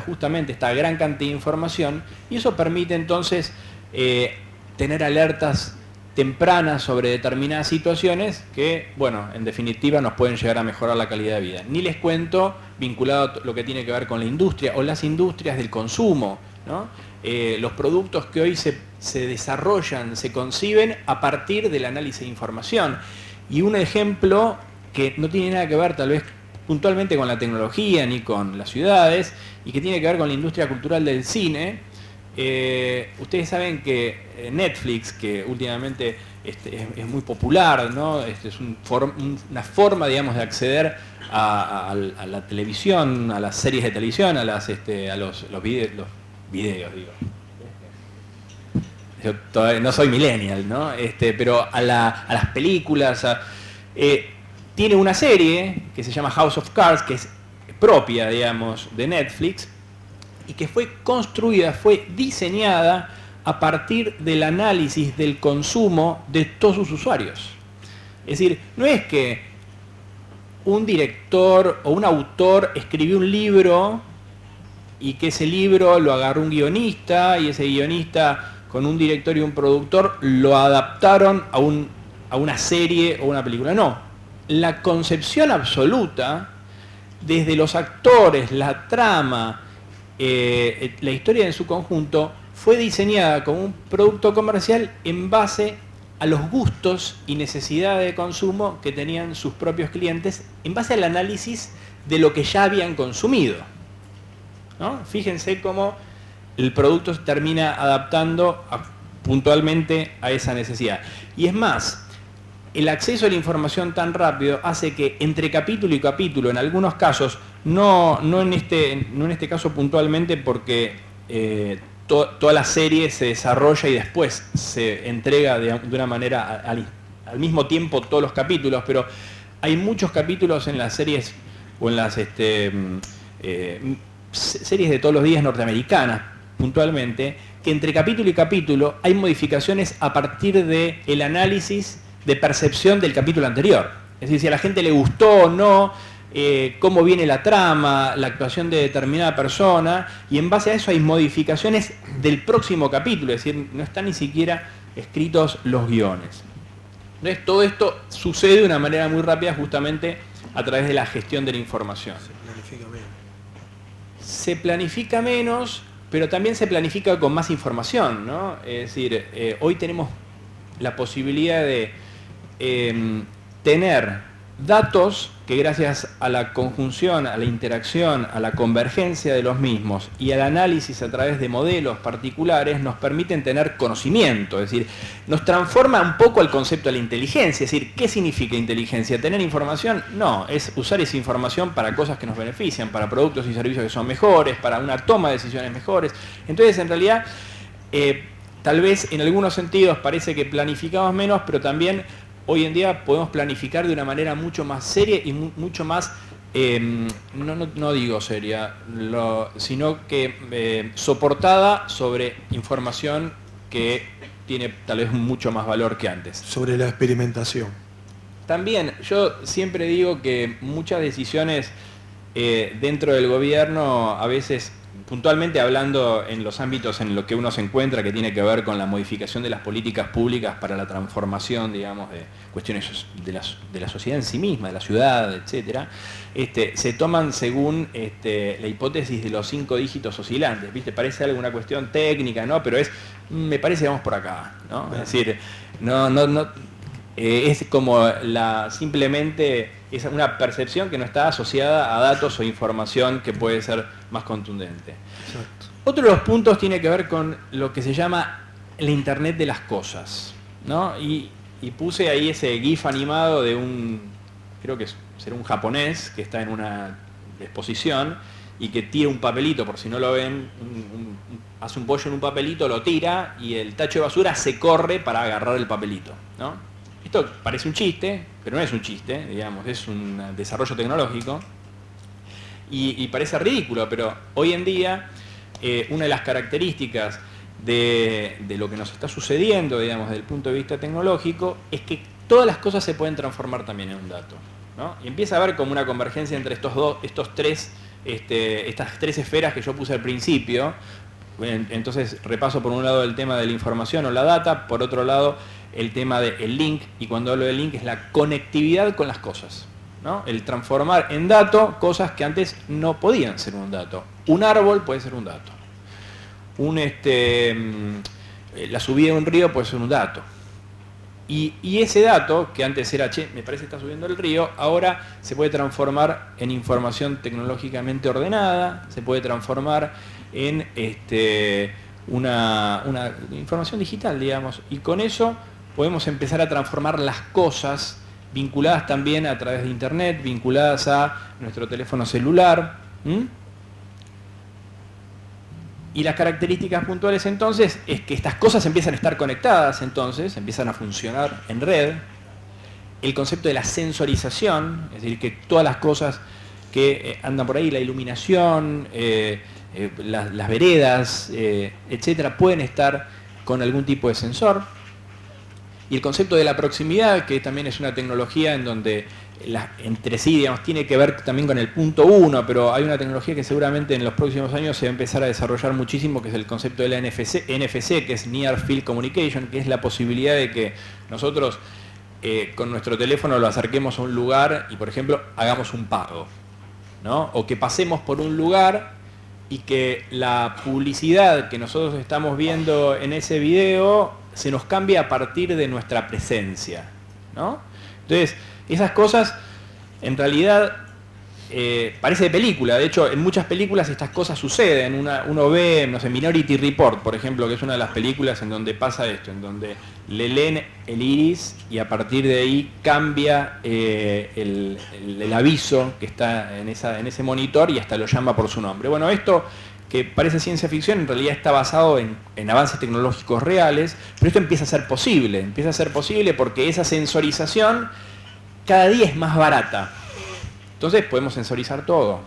justamente esta gran cantidad de información, y eso permite entonces tener alertas tempranas sobre determinadas situaciones que, bueno, en definitiva nos pueden llegar a mejorar la calidad de vida. Ni les cuento vinculado a lo que tiene que ver con la industria o las industrias del consumo, ¿no? Los productos que hoy se desarrollan, se conciben a partir del análisis de información. Y un ejemplo que no tiene nada que ver tal vez puntualmente con la tecnología ni con las ciudades, y que tiene que ver con la industria cultural del cine. Ustedes saben que Netflix, que últimamente es muy popular, ¿no? Es una forma, digamos, de acceder a la televisión, a las series de televisión, a los videos, digo. Yo todavía no soy millennial, ¿no? Pero a las películas. Tiene una serie que se llama House of Cards, que es propia, digamos, de Netflix, y que fue construida, fue diseñada a partir del análisis del consumo de todos sus usuarios. Es decir, no es que un director o un autor escribió un libro y que ese libro lo agarró un guionista y ese guionista con un director y un productor lo adaptaron a una serie o una película. No, la concepción absoluta, desde los actores, la trama, la historia en su conjunto, fue diseñada como un producto comercial en base a los gustos y necesidades de consumo que tenían sus propios clientes, en base al análisis de lo que ya habían consumido, ¿no? Fíjense cómo el producto se termina adaptando puntualmente a esa necesidad. Y es más, el acceso a la información tan rápido hace que entre capítulo y capítulo, en algunos casos, no en este caso puntualmente porque toda la serie se desarrolla y después se entrega de una manera al mismo tiempo todos los capítulos, pero hay muchos capítulos en las series o en las series de todos los días norteamericanas, puntualmente, que entre capítulo y capítulo hay modificaciones a partir del análisis de percepción del capítulo anterior. Es decir, si a la gente le gustó o no, cómo viene la trama, la actuación de determinada persona, y en base a eso hay modificaciones del próximo capítulo, es decir, no están ni siquiera escritos los guiones. Entonces, todo esto sucede de una manera muy rápida justamente a través de la gestión de la información. Se planifica menos, pero también se planifica con más información, ¿no? Es decir, hoy tenemos la posibilidad de tener datos que gracias a la conjunción, a la interacción, a la convergencia de los mismos y al análisis a través de modelos particulares nos permiten tener conocimiento, es decir, nos transforma un poco el concepto de la inteligencia, es decir, ¿qué significa inteligencia? ¿Tener información? No, es usar esa información para cosas que nos benefician, para productos y servicios que son mejores, para una toma de decisiones mejores. Entonces, en realidad, tal vez en algunos sentidos parece que planificamos menos, pero también hoy en día podemos planificar de una manera mucho más seria y mucho más, no digo seria, sino que soportada sobre información que tiene tal vez mucho más valor que antes. Sobre la experimentación. También, yo siempre digo que muchas decisiones dentro del gobierno, a veces, puntualmente hablando en los ámbitos en los que uno se encuentra, que tiene que ver con la modificación de las políticas públicas para la transformación, digamos, de cuestiones de la sociedad en sí misma, de la ciudad, etcétera, se toman según la hipótesis de los 5 dígitos oscilantes, ¿viste? Parece alguna cuestión técnica, ¿no? Pero me parece vamos por acá, ¿no? Es decir, es como simplemente es una percepción que no está asociada a datos o información que puede ser más contundente. Exacto. Otro de los puntos tiene que ver con lo que se llama la Internet de las cosas, ¿no? Y puse ahí ese GIF animado de creo que será un japonés que está en una exposición y que tira un papelito, por si no lo ven, hace un bollo en un papelito, lo tira y el tacho de basura se corre para agarrar el papelito, ¿no? Esto parece un chiste, pero no es un chiste, digamos, es un desarrollo tecnológico y parece ridículo, pero hoy en día una de las características de lo que nos está sucediendo, digamos, desde el punto de vista tecnológico, es que todas las cosas se pueden transformar también en un dato, ¿no? Y empieza a haber como una convergencia entre estas tres esferas que yo puse al principio. Entonces repaso por un lado el tema de la información o la data, por otro lado el tema del link, y cuando hablo de link es la conectividad con las cosas, ¿no? El transformar en dato cosas que antes no podían ser un dato. Un árbol puede ser un dato. La subida de un río puede ser un dato. Y ese dato, que antes era, me parece que está subiendo el río, ahora se puede transformar en información tecnológicamente ordenada, se puede transformar en una información digital, digamos, y con eso podemos empezar a transformar las cosas vinculadas también a través de Internet, vinculadas a nuestro teléfono celular. Y las características puntuales entonces es que estas cosas empiezan a estar conectadas, entonces empiezan a funcionar en red. El concepto de la sensorización, es decir, que todas las cosas que andan por ahí, la iluminación, las veredas, etcétera, pueden estar con algún tipo de sensor. Y el concepto de la proximidad, que también es una tecnología en donde entre sí, digamos, tiene que ver también con el punto 1, pero hay una tecnología que seguramente en los próximos años se va a empezar a desarrollar muchísimo, que es el concepto de la NFC, que es Near Field Communication, que es la posibilidad de que nosotros con nuestro teléfono lo acerquemos a un lugar y, por ejemplo, hagamos un pago, ¿no? O que pasemos por un lugar y que la publicidad que nosotros estamos viendo en ese video se nos cambie a partir de nuestra presencia, ¿no? Entonces, esas cosas, en realidad, parece de película. De hecho, en muchas películas estas cosas suceden. Uno ve, no sé, Minority Report, por ejemplo, que es una de las películas en donde pasa esto, en donde le leen el iris y a partir de ahí cambia el aviso que está en ese monitor y hasta lo llama por su nombre. Bueno, esto que parece ciencia ficción, en realidad está basado en avances tecnológicos reales, pero esto empieza a ser posible porque esa sensorización cada día es más barata. Entonces podemos sensorizar todo.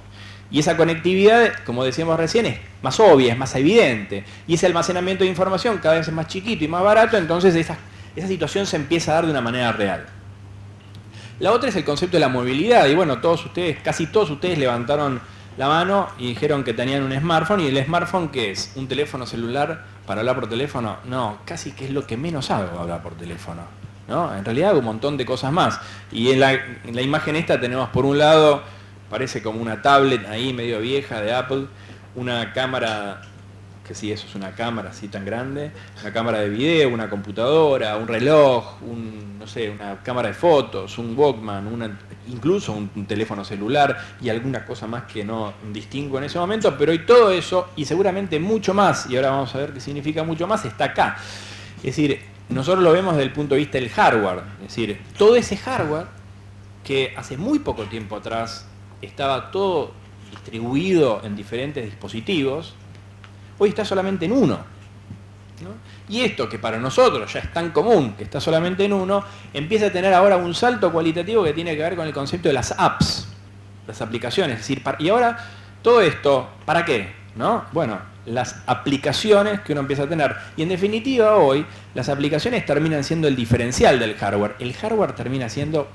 Y esa conectividad, como decíamos recién, es más obvia, es más evidente. Y ese almacenamiento de información cada vez es más chiquito y más barato, entonces esa situación se empieza a dar de una manera real. La otra es el concepto de la movilidad. Y bueno, casi todos ustedes levantaron la mano y dijeron que tenían un smartphone. ¿Y el smartphone qué es? ¿Un teléfono celular para hablar por teléfono? No, casi que es lo que menos hago, hablar por teléfono, ¿no? En realidad hago un montón de cosas más. Y en la imagen esta tenemos por un lado, parece como una tablet ahí medio vieja de Apple, una cámara, que sí, eso es una cámara así tan grande, una cámara de video, una computadora, un reloj, no sé, una cámara de fotos, un Walkman, incluso un teléfono celular y alguna cosa más que no distingo en ese momento, pero y todo eso, y seguramente mucho más, y ahora vamos a ver qué significa mucho más, está acá. Es decir, nosotros lo vemos desde el punto de vista del hardware, es decir, todo ese hardware que hace muy poco tiempo atrás estaba todo distribuido en diferentes dispositivos, hoy está solamente en uno, ¿no? Y esto que para nosotros ya es tan común, que está solamente en uno, empieza a tener ahora un salto cualitativo que tiene que ver con el concepto de las apps, las aplicaciones. Es decir, y ahora todo esto, ¿para qué? ¿No? Bueno, las aplicaciones que uno empieza a tener. Y en definitiva hoy, las aplicaciones terminan siendo el diferencial del hardware. El hardware termina siendo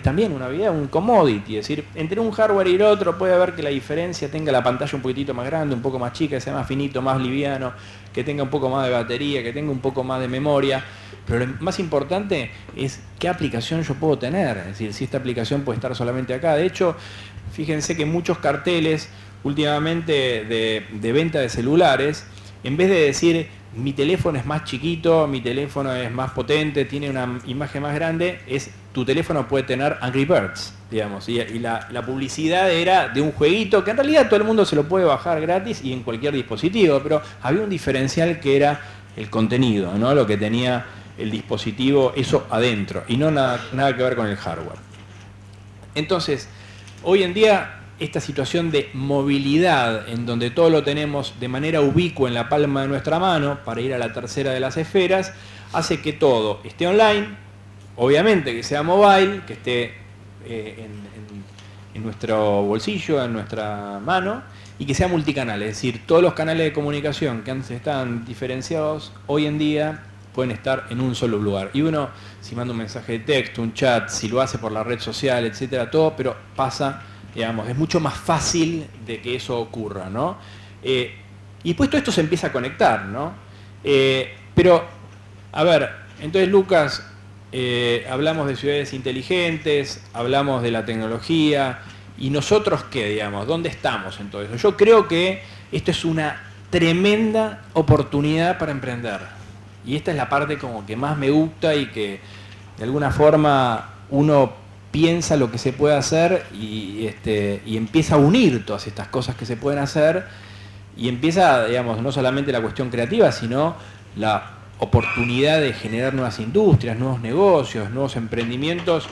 también un commodity. Es decir, entre un hardware y el otro puede haber que la diferencia tenga la pantalla un poquitito más grande, un poco más chica, que sea más finito, más liviano, que tenga un poco más de batería, que tenga un poco más de memoria. Pero lo más importante es qué aplicación yo puedo tener. Es decir, si esta aplicación puede estar solamente acá. De hecho, fíjense que muchos carteles últimamente de venta de celulares, en vez de decir mi teléfono es más chiquito, mi teléfono es más potente, tiene una imagen más grande, es tu teléfono puede tener Angry Birds, digamos. Y la publicidad era de un jueguito que en realidad todo el mundo se lo puede bajar gratis y en cualquier dispositivo, pero había un diferencial que era el contenido, ¿no? Lo que tenía el dispositivo, eso adentro, y no nada que ver con el hardware. Entonces, hoy en día, esta situación de movilidad, en donde todo lo tenemos de manera ubicua en la palma de nuestra mano, para ir a la tercera de las esferas, hace que todo esté online, obviamente que sea mobile, que esté en nuestro bolsillo, en nuestra mano, y que sea multicanal, es decir, todos los canales de comunicación que antes estaban diferenciados, hoy en día pueden estar en un solo lugar. Y uno, si manda un mensaje de texto, un chat, si lo hace por la red social, etcétera, todo, pero pasa, digamos, es mucho más fácil de que eso ocurra, ¿no? Y después todo esto se empieza a conectar, ¿no? Pero, a ver, entonces Lucas, hablamos de ciudades inteligentes, hablamos de la tecnología, ¿y nosotros qué, digamos? ¿Dónde estamos en todo eso? Yo creo que esto es una tremenda oportunidad para emprender. Y esta es la parte como que más me gusta y que de alguna forma uno piensa lo que se puede hacer y empieza a unir todas estas cosas que se pueden hacer y empieza, digamos, no solamente la cuestión creativa, sino la oportunidad de generar nuevas industrias, nuevos negocios, nuevos emprendimientos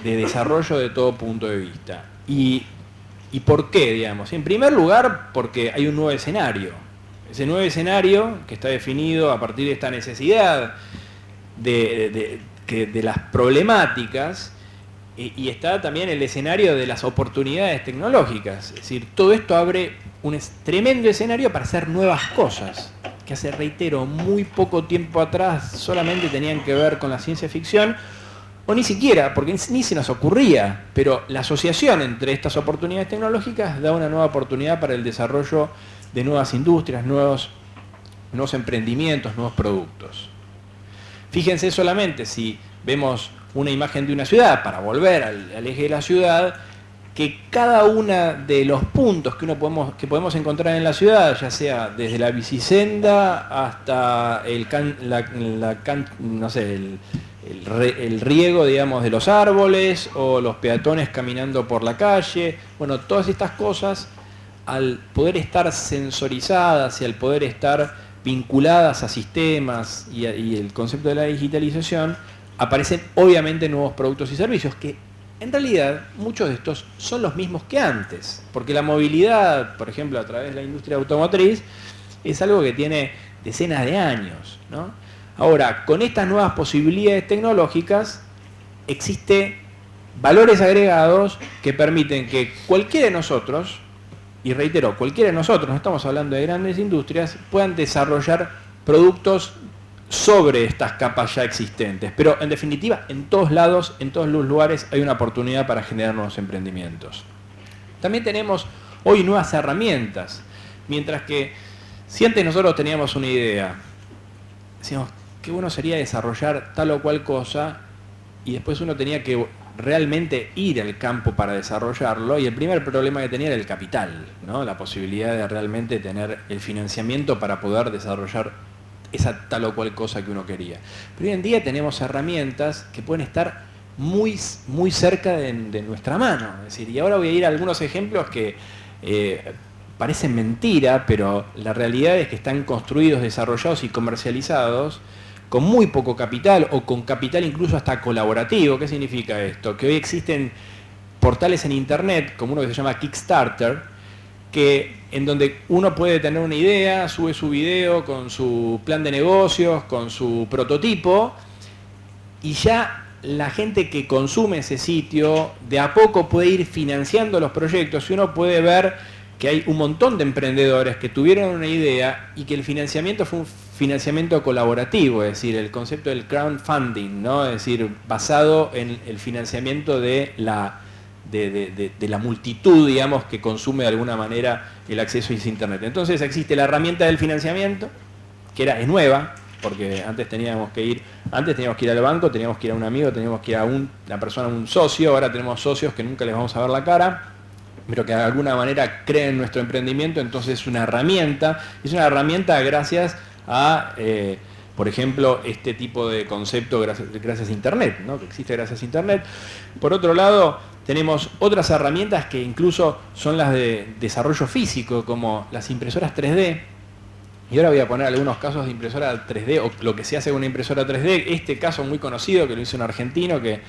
de desarrollo de todo punto de vista. ¿Y por qué, digamos? En primer lugar, porque hay un nuevo escenario. Ese nuevo escenario que está definido a partir de esta necesidad de las problemáticas Y está también el escenario de las oportunidades tecnológicas. Es decir, todo esto abre un tremendo escenario para hacer nuevas cosas, que hace, reitero, muy poco tiempo atrás solamente tenían que ver con la ciencia ficción, o ni siquiera, porque ni se nos ocurría, pero la asociación entre estas oportunidades tecnológicas da una nueva oportunidad para el desarrollo de nuevas industrias, nuevos emprendimientos, nuevos productos. Fíjense solamente, si vemos una imagen de una ciudad, para volver al eje de la ciudad, que cada uno de los puntos que podemos encontrar en la ciudad, ya sea desde la bicisenda hasta el riego, digamos, de los árboles, o los peatones caminando por la calle, bueno, todas estas cosas, al poder estar sensorizadas y al poder estar vinculadas a sistemas y el concepto de la digitalización, aparecen obviamente nuevos productos y servicios que en realidad muchos de estos son los mismos que antes, porque la movilidad, por ejemplo, a través de la industria automotriz, es algo que tiene decenas de años, ¿no? Ahora, con estas nuevas posibilidades tecnológicas, existen valores agregados que permiten que cualquiera de nosotros, y reitero, cualquiera de nosotros, no estamos hablando de grandes industrias, puedan desarrollar productos sobre estas capas ya existentes. Pero en definitiva, en todos lados, en todos los lugares, hay una oportunidad para generar nuevos emprendimientos. También tenemos hoy nuevas herramientas. Mientras que si antes nosotros teníamos una idea, decíamos, qué bueno sería desarrollar tal o cual cosa, y después uno tenía que realmente ir al campo para desarrollarlo, y el primer problema que tenía era el capital, ¿no? La posibilidad de realmente tener el financiamiento para poder desarrollar esa tal o cual cosa que uno quería. Pero hoy en día tenemos herramientas que pueden estar muy, muy cerca de nuestra mano. Es decir, y ahora voy a ir a algunos ejemplos que parecen mentira, pero la realidad es que están construidos, desarrollados y comercializados con muy poco capital, o con capital incluso hasta colaborativo. ¿Qué significa esto? Que hoy existen portales en internet, como uno que se llama Kickstarter, en donde uno puede tener una idea, sube su video con su plan de negocios, con su prototipo, y ya la gente que consume ese sitio de a poco puede ir financiando los proyectos, y uno puede ver que hay un montón de emprendedores que tuvieron una idea y que el financiamiento fue un financiamiento colaborativo, es decir, el concepto del crowdfunding, ¿no? Es decir, basado en el financiamiento de la multitud, digamos, que consume de alguna manera el acceso a Internet. Entonces existe la herramienta del financiamiento, que es nueva, porque antes teníamos que ir al banco, teníamos que ir a un amigo, teníamos que ir a una persona, un socio. Ahora tenemos socios que nunca les vamos a ver la cara, pero que de alguna manera creen en nuestro emprendimiento. Entonces es una herramienta gracias a, por ejemplo, este tipo de concepto gracias a Internet, ¿no? Que existe gracias a Internet. Por otro lado, tenemos otras herramientas que incluso son las de desarrollo físico, como las impresoras 3D. Y ahora voy a poner algunos casos de impresora 3D, o lo que se hace con una impresora 3D. Este caso muy conocido, que lo hizo un argentino, que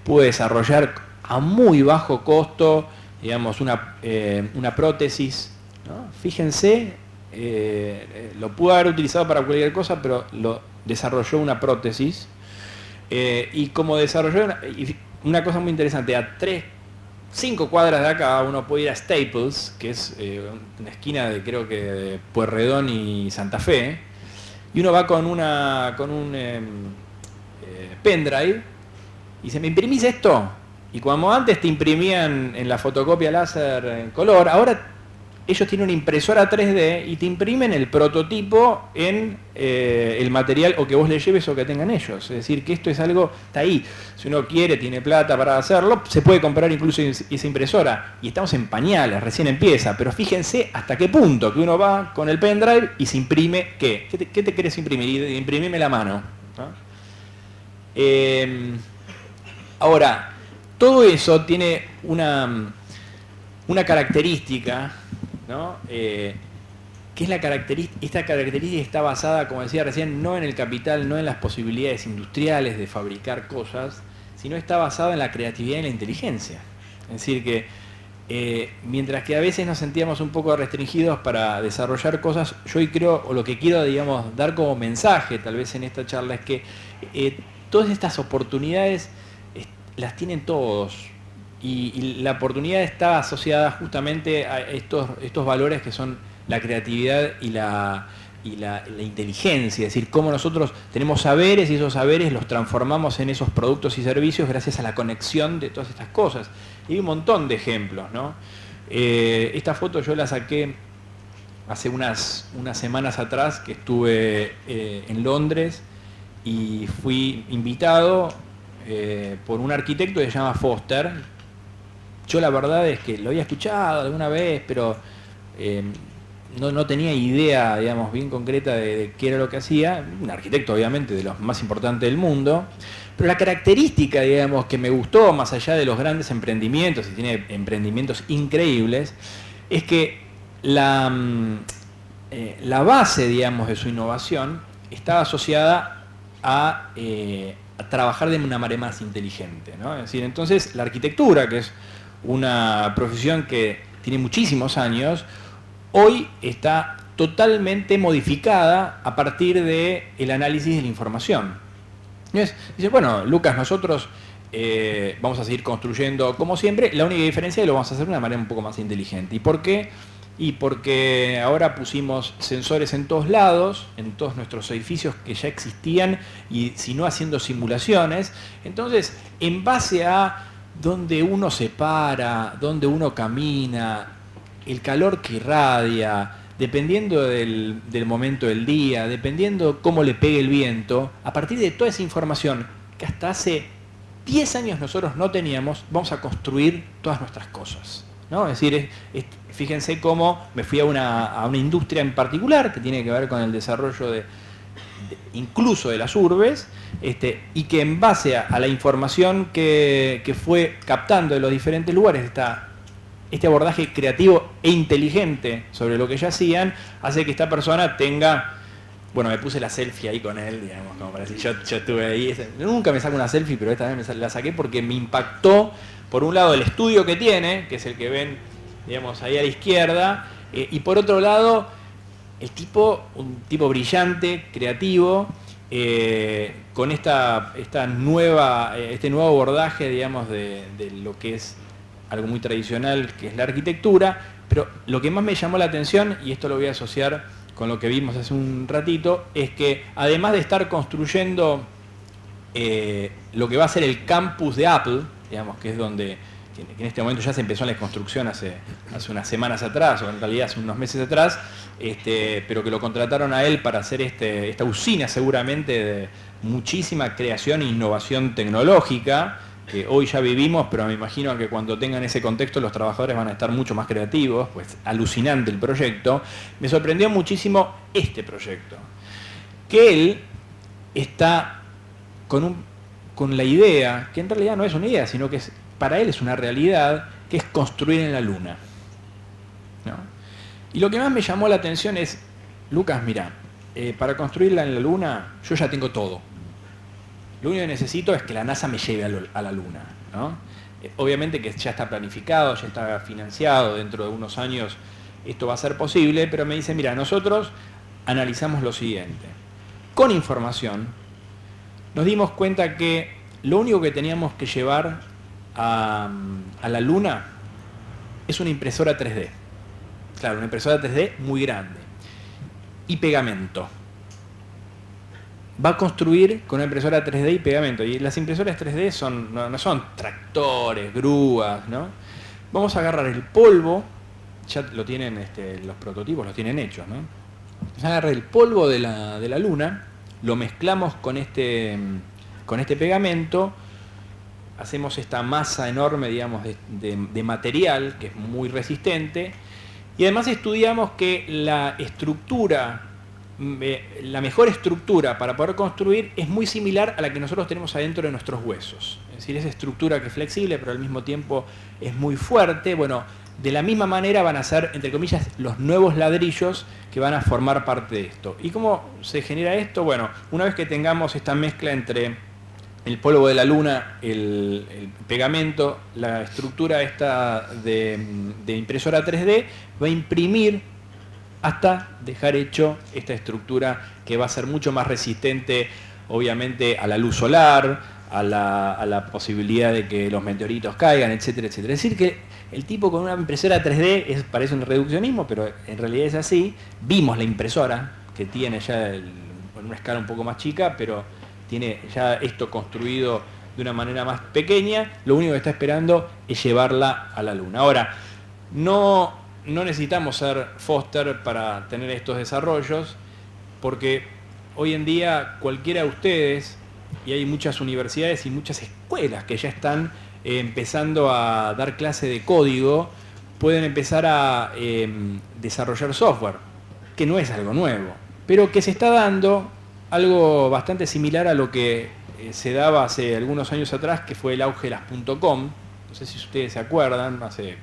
pudo desarrollar a muy bajo costo, digamos, una prótesis, ¿no? Fíjense, lo pudo haber utilizado para cualquier cosa, pero lo desarrolló una prótesis. Y como desarrolló una cosa muy interesante, a 5 cuadras de acá uno puede ir a Staples, que es una esquina de, creo que de Pueyrredón y Santa Fe, y uno va con un pendrive y dice, ¿me imprimís esto? Y como antes te imprimían en la fotocopia láser en color, ahora ellos tienen una impresora 3D y te imprimen el prototipo en el material o que vos le lleves o que tengan ellos. Es decir, que esto es algo, está ahí. Si uno quiere, tiene plata para hacerlo, se puede comprar incluso esa impresora. Y estamos en pañales, recién empieza. Pero fíjense hasta qué punto que uno va con el pendrive y se imprime, ¿qué? ¿Qué te querés imprimir? Imprimime la mano, ¿no? Ahora, todo eso tiene una característica, ¿no? Que es esta característica está basada, como decía recién, no en el capital, no en las posibilidades industriales de fabricar cosas, sino está basada en la creatividad y la inteligencia. Es decir, que mientras que a veces nos sentíamos un poco restringidos para desarrollar cosas, yo hoy creo, o lo que quiero, digamos, dar como mensaje tal vez en esta charla, es que todas estas oportunidades las tienen todos. Y la oportunidad está asociada justamente a estos valores que son la creatividad y la inteligencia, es decir, cómo nosotros tenemos saberes y esos saberes los transformamos en esos productos y servicios gracias a la conexión de todas estas cosas. Y hay un montón de ejemplos, ¿no? Esta foto yo la saqué hace unas semanas atrás, que estuve en Londres y fui invitado por un arquitecto que se llama Foster. Yo la verdad es que lo había escuchado alguna vez, pero no tenía idea, digamos, bien concreta de qué era lo que hacía. Un arquitecto, obviamente, de los más importantes del mundo. Pero la característica, digamos, que me gustó, más allá de los grandes emprendimientos, y tiene emprendimientos increíbles, es que la base, digamos, de su innovación estaba asociada a trabajar de una manera más inteligente, ¿no? Es decir, entonces la arquitectura, que es una profesión que tiene muchísimos años, hoy está totalmente modificada a partir del análisis de la información. Dice, bueno, Lucas, nosotros vamos a seguir construyendo como siempre, la única diferencia es que lo vamos a hacer de una manera un poco más inteligente. ¿Y por qué? Y porque ahora pusimos sensores en todos lados, en todos nuestros edificios que ya existían, y si no haciendo simulaciones. Entonces, en base a dónde uno se para, dónde uno camina, el calor que irradia, dependiendo del momento del día, dependiendo cómo le pegue el viento, a partir de toda esa información que hasta hace 10 años nosotros no teníamos, vamos a construir todas nuestras cosas, ¿no? Es decir, fíjense cómo me fui a una industria en particular que tiene que ver con el desarrollo incluso de las urbes, y que en base a la información que fue captando de los diferentes lugares, este abordaje creativo e inteligente sobre lo que ya hacían, hace que esta persona tenga... Bueno, me puse la selfie ahí con él, digamos, como para decir, yo estuve ahí. Nunca me saco una selfie, pero esta vez la saqué porque me impactó, por un lado, el estudio que tiene, que es el que ven, digamos, ahí a la izquierda, y por otro lado, un tipo brillante, creativo, con este nuevo abordaje, digamos, de lo que es algo muy tradicional, que es la arquitectura. Pero lo que más me llamó la atención, y esto lo voy a asociar con lo que vimos hace un ratito, es que además de estar construyendo lo que va a ser el campus de Apple, digamos, que es donde que en este momento ya se empezó la construcción hace unas semanas atrás, o en realidad hace unos meses atrás, pero que lo contrataron a él para hacer esta usina seguramente de muchísima creación e innovación tecnológica, que hoy ya vivimos, pero me imagino que cuando tengan ese contexto los trabajadores van a estar mucho más creativos, pues alucinante el proyecto. Me sorprendió muchísimo este proyecto, que él está con la idea, que en realidad no es una idea, sino que para él es una realidad, que es construir en la Luna, ¿no? Y lo que más me llamó la atención es, Lucas, mira, para construirla en la Luna yo ya tengo todo. Lo único que necesito es que la NASA me lleve a la Luna, ¿no? Obviamente que ya está planificado, ya está financiado, dentro de unos años esto va a ser posible, pero me dice, mira, nosotros analizamos lo siguiente. Con información nos dimos cuenta que lo único que teníamos que llevar a la Luna es una impresora 3D. Claro, una impresora 3D muy grande. Y pegamento. Va a construir con una impresora 3D y pegamento. Y las impresoras 3D no son tractores, grúas, ¿no? Vamos a agarrar el polvo, ya lo tienen, los prototipos los tienen hechos, ¿no? Vamos a agarrar el polvo de la Luna, lo mezclamos con este pegamento, hacemos esta masa enorme, digamos, de material que es muy resistente, y además estudiamos que la mejor estructura para poder construir es muy similar a la que nosotros tenemos adentro de nuestros huesos. Es decir, esa estructura que es flexible, pero al mismo tiempo es muy fuerte. Bueno, de la misma manera van a ser, entre comillas, los nuevos ladrillos que van a formar parte de esto. ¿Y cómo se genera esto? Bueno, una vez que tengamos esta mezcla entre el polvo de la Luna, el pegamento, la estructura esta de impresora 3D, va a imprimir hasta dejar hecho esta estructura que va a ser mucho más resistente, obviamente, a la luz solar, a la posibilidad de que los meteoritos caigan, etcétera, etcétera. Es decir, que el tipo con una impresora 3D parece un reduccionismo, pero en realidad es así. Vimos la impresora, que tiene ya en una escala un poco más chica, pero tiene ya esto construido de una manera más pequeña. Lo único que está esperando es llevarla a la Luna. Ahora, no necesitamos ser Foster para tener estos desarrollos, porque hoy en día cualquiera de ustedes, y hay muchas universidades y muchas escuelas que ya están empezando a dar clase de código, pueden empezar a desarrollar software, que no es algo nuevo, pero que se está dando algo bastante similar a lo que se daba hace algunos años atrás, que fue el auge de las .com. No sé si ustedes se acuerdan, hace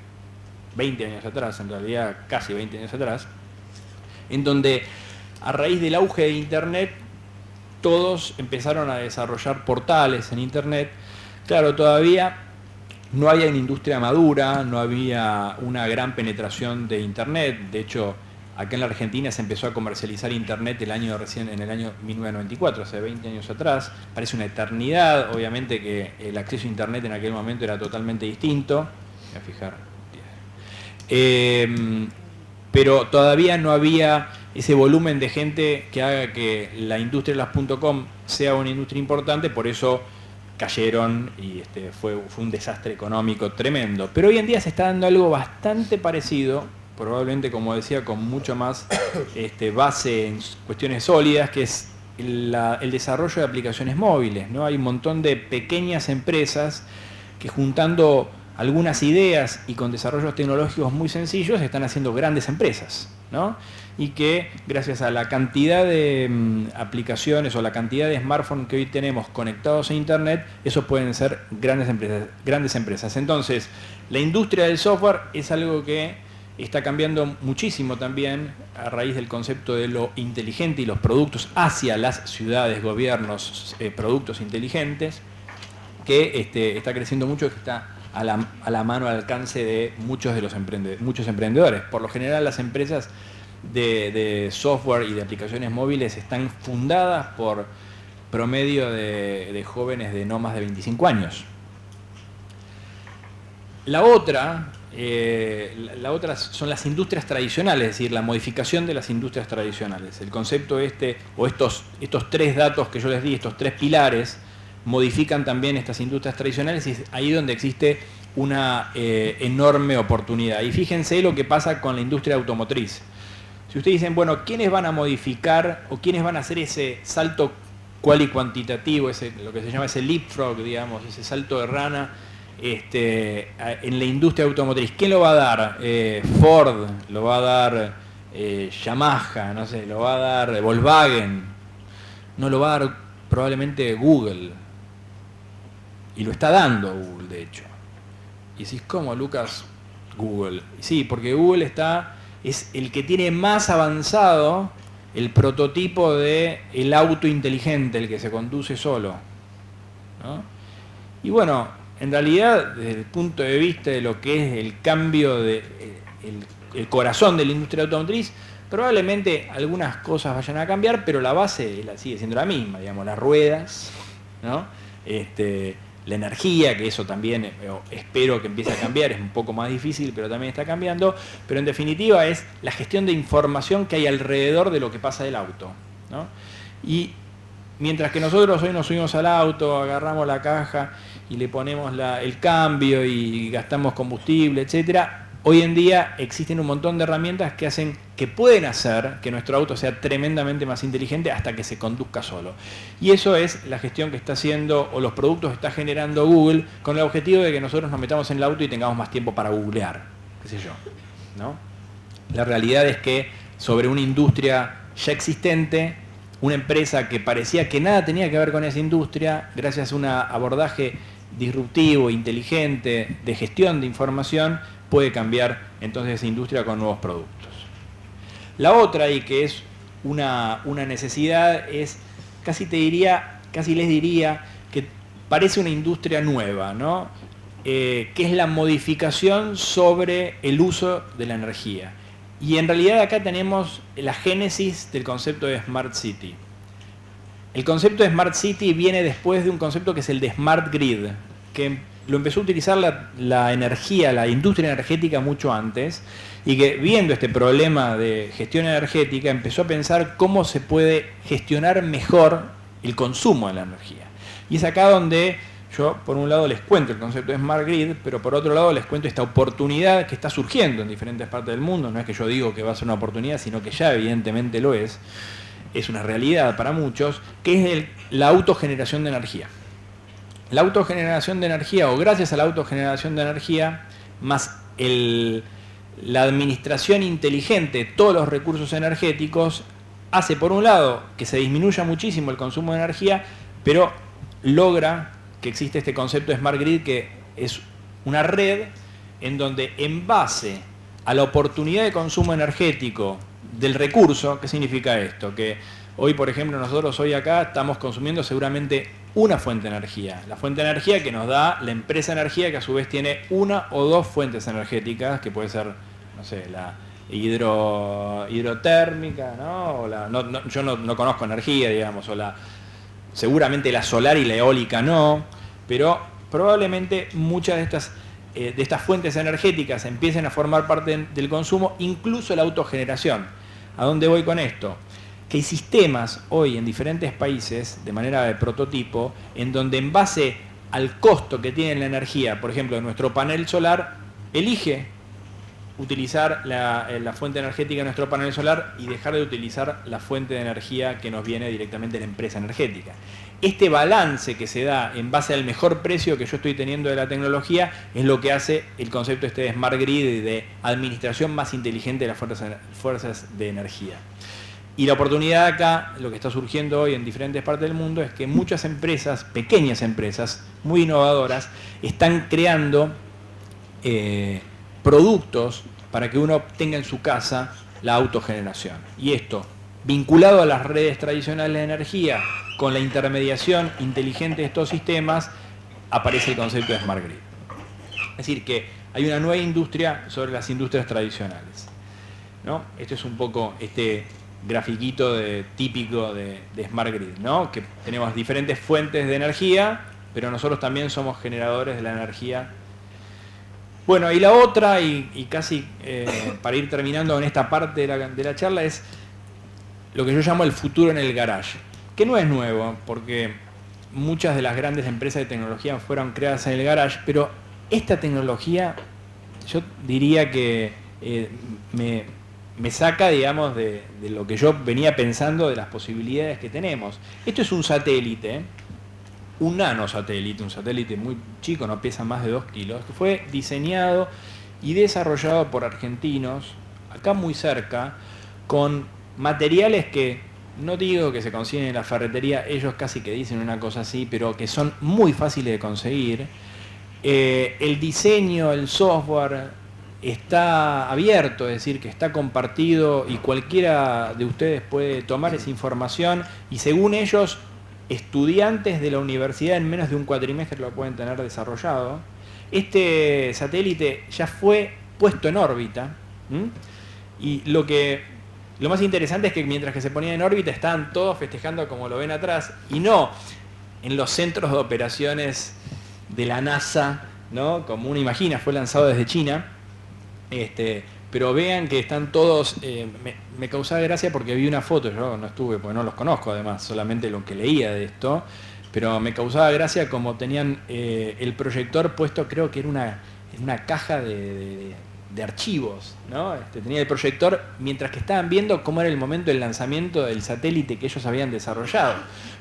20 años atrás, en realidad casi 20 años atrás, en donde a raíz del auge de Internet todos empezaron a desarrollar portales en Internet. Claro, todavía no había una industria madura, no había una gran penetración de Internet. De hecho, acá en la Argentina se empezó a comercializar Internet en el año 1994, hace 20 años atrás. Parece una eternidad, obviamente que el acceso a Internet en aquel momento era totalmente distinto. Voy a fijar. Pero todavía no había ese volumen de gente que haga que la industria de las .com sea una industria importante, por eso cayeron y fue un desastre económico tremendo. Pero hoy en día se está dando algo bastante parecido, probablemente, como decía, con mucho más base en cuestiones sólidas, que es el desarrollo de aplicaciones móviles, ¿no? Hay un montón de pequeñas empresas que, juntando algunas ideas y con desarrollos tecnológicos muy sencillos, están haciendo grandes empresas, ¿no? Y que gracias a la cantidad de aplicaciones o la cantidad de smartphones que hoy tenemos conectados a Internet, eso pueden ser grandes empresas. Entonces, la industria del software es algo que está cambiando muchísimo también a raíz del concepto de lo inteligente y los productos hacia las ciudades, gobiernos, productos inteligentes, que está creciendo mucho, que está a la mano, al alcance de muchos emprendedores. Por lo general, las empresas de software y de aplicaciones móviles están fundadas por promedio de jóvenes de no más de 25 años. La otra son las industrias tradicionales, es decir, la modificación de las industrias tradicionales. El concepto o estos tres datos que yo les di, estos tres pilares, modifican también estas industrias tradicionales, y es ahí donde existe una enorme oportunidad. Y fíjense lo que pasa con la industria automotriz. Si ustedes dicen, bueno, ¿quiénes van a modificar o quiénes van a hacer ese salto cual y cuantitativo, lo que se llama ese leapfrog, digamos, ese salto de rana en la industria automotriz? ¿Quién lo va a dar? Ford, lo va a dar Yamaha, no sé, lo va a dar Volkswagen, no lo va a dar probablemente Google. Y lo está dando Google, de hecho. Y decís, ¿cómo, Lucas? Google. Sí, porque Google es el que tiene más avanzado el prototipo del auto inteligente, el que se conduce solo, ¿no? Y bueno, en realidad, desde el punto de vista de lo que es el cambio el corazón de la industria automotriz, probablemente algunas cosas vayan a cambiar, pero la base sigue siendo la misma, digamos, las ruedas, ¿no? La energía, que eso también espero que empiece a cambiar, es un poco más difícil, pero también está cambiando. Pero en definitiva es la gestión de información que hay alrededor de lo que pasa del auto, ¿no? Y mientras que nosotros hoy nos subimos al auto, agarramos la caja y le ponemos el cambio y gastamos combustible, etcétera, hoy en día existen un montón de herramientas que pueden hacer que nuestro auto sea tremendamente más inteligente hasta que se conduzca solo. Y eso es la gestión que está haciendo, o los productos que está generando Google, con el objetivo de que nosotros nos metamos en el auto y tengamos más tiempo para googlear, qué sé yo, ¿no? La realidad es que sobre una industria ya existente, una empresa que parecía que nada tenía que ver con esa industria, gracias a un abordaje disruptivo, inteligente, de gestión de información, puede cambiar entonces esa industria con nuevos productos. La otra, y que es una necesidad, es, casi les diría, que parece una industria nueva, ¿no? Que es la modificación sobre el uso de la energía. Y en realidad acá tenemos la génesis del concepto de Smart City. el concepto de Smart City viene después de un concepto que es el de Smart Grid, que lo empezó a utilizar la energía, la industria energética mucho antes, y que viendo este problema de gestión energética empezó a pensar cómo se puede gestionar mejor el consumo de la energía. Y es acá donde yo, por un lado, les cuento el concepto de Smart Grid, pero por otro lado les cuento esta oportunidad que está surgiendo en diferentes partes del mundo. No es que yo digo que va a ser una oportunidad, sino que ya evidentemente lo es una realidad para muchos, que es la autogeneración de energía. La autogeneración de energía, o gracias a la autogeneración de energía, más la administración inteligente de todos los recursos energéticos, hace por un lado que se disminuya muchísimo el consumo de energía, pero logra que existe este concepto de Smart Grid, que es una red en donde, en base a la oportunidad de consumo energético del recurso, ¿qué significa esto? Que hoy, por ejemplo, nosotros hoy acá estamos consumiendo seguramente una fuente de energía. La fuente de energía que nos da la empresa de energía, que a su vez tiene una o dos fuentes energéticas, que puede ser, no sé, la hidrotérmica, ¿no? Yo no conozco energía, digamos, seguramente la solar y la eólica no, pero probablemente muchas de estas fuentes energéticas empiecen a formar parte del consumo, incluso la autogeneración. ¿A dónde voy con esto? Que hay sistemas hoy en diferentes países, de manera de prototipo, en donde en base al costo que tiene la energía, por ejemplo, nuestro panel solar, elige utilizar la fuente energética de nuestro panel solar y dejar de utilizar la fuente de energía que nos viene directamente de la empresa energética. Este balance que se da en base al mejor precio que yo estoy teniendo de la tecnología es lo que hace el concepto este de Smart Grid y de administración más inteligente de las fuerzas de energía. Y la oportunidad acá, lo que está surgiendo hoy en diferentes partes del mundo, es que muchas empresas, pequeñas empresas, muy innovadoras, están creando productos para que uno tenga en su casa la autogeneración. Y esto, vinculado a las redes tradicionales de energía, con la intermediación inteligente de estos sistemas, aparece el concepto de Smart Grid. Es decir, que hay una nueva industria sobre las industrias tradicionales, ¿no? Este es un poco este grafiquito típico de Smart Grid, ¿no? Que tenemos diferentes fuentes de energía, pero nosotros también somos generadores de la energía. Bueno, y la otra, y casi para ir terminando con esta parte de la charla, es lo que yo llamo el futuro en el garage, que no es nuevo, porque muchas de las grandes empresas de tecnología fueron creadas en el garage, pero esta tecnología, yo diría que me saca, digamos, de lo que yo venía pensando de las posibilidades que tenemos. Esto es un satélite, un nanosatélite, un satélite muy chico, no pesa más de 2 kilos, que fue diseñado y desarrollado por argentinos, acá muy cerca, con materiales que, no digo que se consiguen en la ferretería, ellos casi que dicen una cosa así, pero que son muy fáciles de conseguir. El diseño, el software está abierto, es decir, que está compartido y cualquiera de ustedes puede tomar esa información y, según ellos, estudiantes de la universidad en menos de un cuatrimestre lo pueden tener desarrollado. Este satélite ya fue puesto en órbita, y lo más interesante es que mientras que se ponía en órbita estaban todos festejando como lo ven atrás, y no en los centros de operaciones de la NASA, ¿no? Como uno imagina, fue lanzado desde China. Pero vean que están todos, me causaba gracia porque vi una foto, yo no estuve porque no los conozco además, solamente lo que leía de esto, pero me causaba gracia como tenían el proyector puesto, creo que era una caja de archivos, ¿no? Tenía el proyector mientras que estaban viendo cómo era el momento del lanzamiento del satélite que ellos habían desarrollado.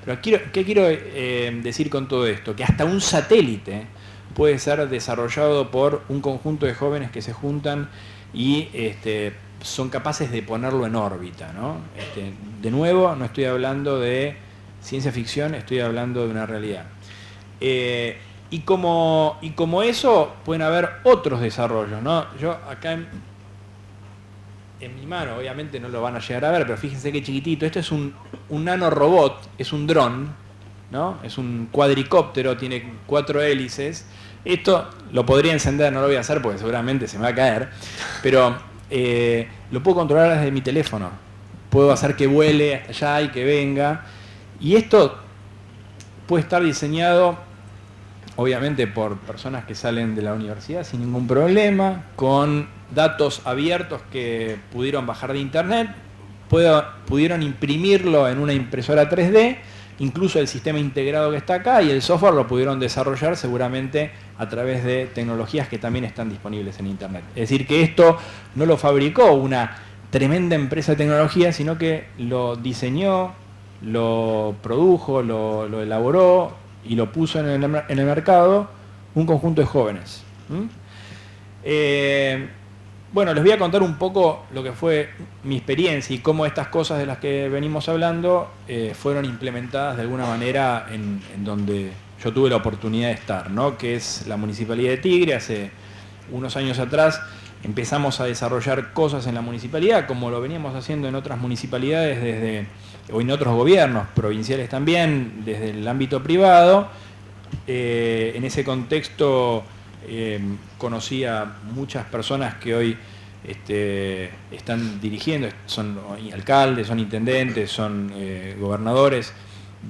Pero ¿qué quiero decir con todo esto? Que hasta un satélite puede ser desarrollado por un conjunto de jóvenes que se juntan y son capaces de ponerlo en órbita, ¿no? De nuevo, no estoy hablando de ciencia ficción, estoy hablando de una realidad. Y como eso, pueden haber otros desarrollos, ¿no? Yo acá en mi mano, obviamente no lo van a llegar a ver, pero fíjense qué chiquitito. Esto es un nanorobot, es un dron, ¿no? Es un cuadricóptero, tiene 4 hélices. Esto lo podría encender, no lo voy a hacer porque seguramente se me va a caer, pero lo puedo controlar desde mi teléfono. Puedo hacer que vuele hasta allá y que venga. Y esto puede estar diseñado, obviamente, por personas que salen de la universidad sin ningún problema, con datos abiertos que pudieron bajar de internet, pudieron imprimirlo en una impresora 3D, incluso el sistema integrado que está acá, y el software lo pudieron desarrollar seguramente a través de tecnologías que también están disponibles en internet. Es decir, que esto no lo fabricó una tremenda empresa de tecnología, sino que lo diseñó, lo produjo, lo elaboró y lo puso en el mercado un conjunto de jóvenes. Bueno, les voy a contar un poco lo que fue mi experiencia y cómo estas cosas de las que venimos hablando fueron implementadas de alguna manera en donde yo tuve la oportunidad de estar, ¿no? Que es la Municipalidad de Tigre. Hace unos años atrás empezamos a desarrollar cosas en la municipalidad, como lo veníamos haciendo en otras municipalidades o en otros gobiernos provinciales también, desde el ámbito privado. En ese contexto conocí a muchas personas que hoy están dirigiendo, son alcaldes, son intendentes, son gobernadores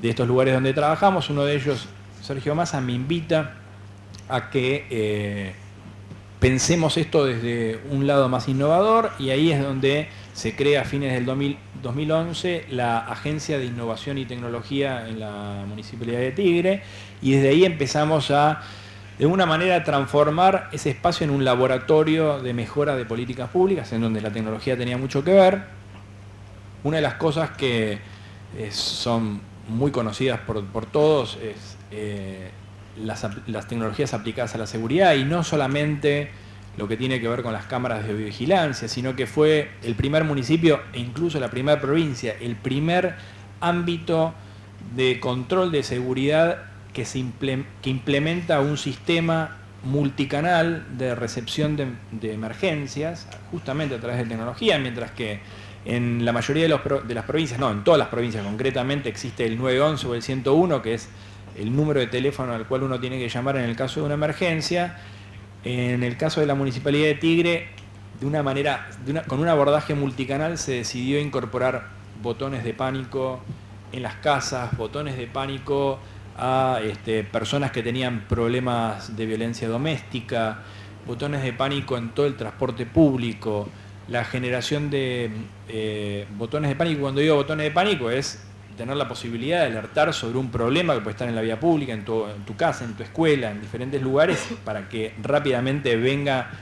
de estos lugares donde trabajamos. Uno de ellos, Sergio Massa, me invita a que pensemos esto desde un lado más innovador, y ahí es donde se crea a fines del 2011 la Agencia de Innovación y Tecnología en la Municipalidad de Tigre, y desde ahí empezamos a, de alguna manera, transformar ese espacio en un laboratorio de mejora de políticas públicas, en donde la tecnología tenía mucho que ver. Una de las cosas que son muy conocidas por todos es las tecnologías aplicadas a la seguridad, y no solamente lo que tiene que ver con las cámaras de vigilancia, sino que fue el primer municipio e incluso la primera provincia, el primer ámbito de control de seguridad que implementa un sistema multicanal de recepción de emergencias, justamente a través de tecnología, mientras que en la mayoría de las provincias, no, en todas las provincias concretamente, existe el 911 o el 101, que es el número de teléfono al cual uno tiene que llamar en el caso de una emergencia. En el caso de la Municipalidad de Tigre, con un abordaje multicanal, se decidió incorporar botones de pánico en las casas, botones de pánico a personas que tenían problemas de violencia doméstica, botones de pánico en todo el transporte público, la generación de botones de pánico. Cuando digo botones de pánico es tener la posibilidad de alertar sobre un problema que puede estar en la vía pública, en tu casa, en tu escuela, en diferentes lugares, para que rápidamente venga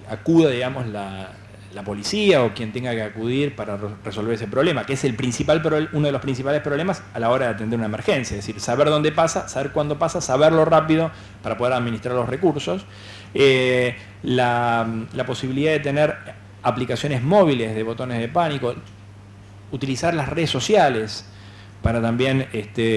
acuda, digamos, la policía o quien tenga que acudir para resolver ese problema, que es uno de los principales problemas a la hora de atender una emergencia. Es decir, saber dónde pasa, saber cuándo pasa, saberlo rápido para poder administrar los recursos. La posibilidad de tener aplicaciones móviles de botones de pánico, utilizar las redes sociales para también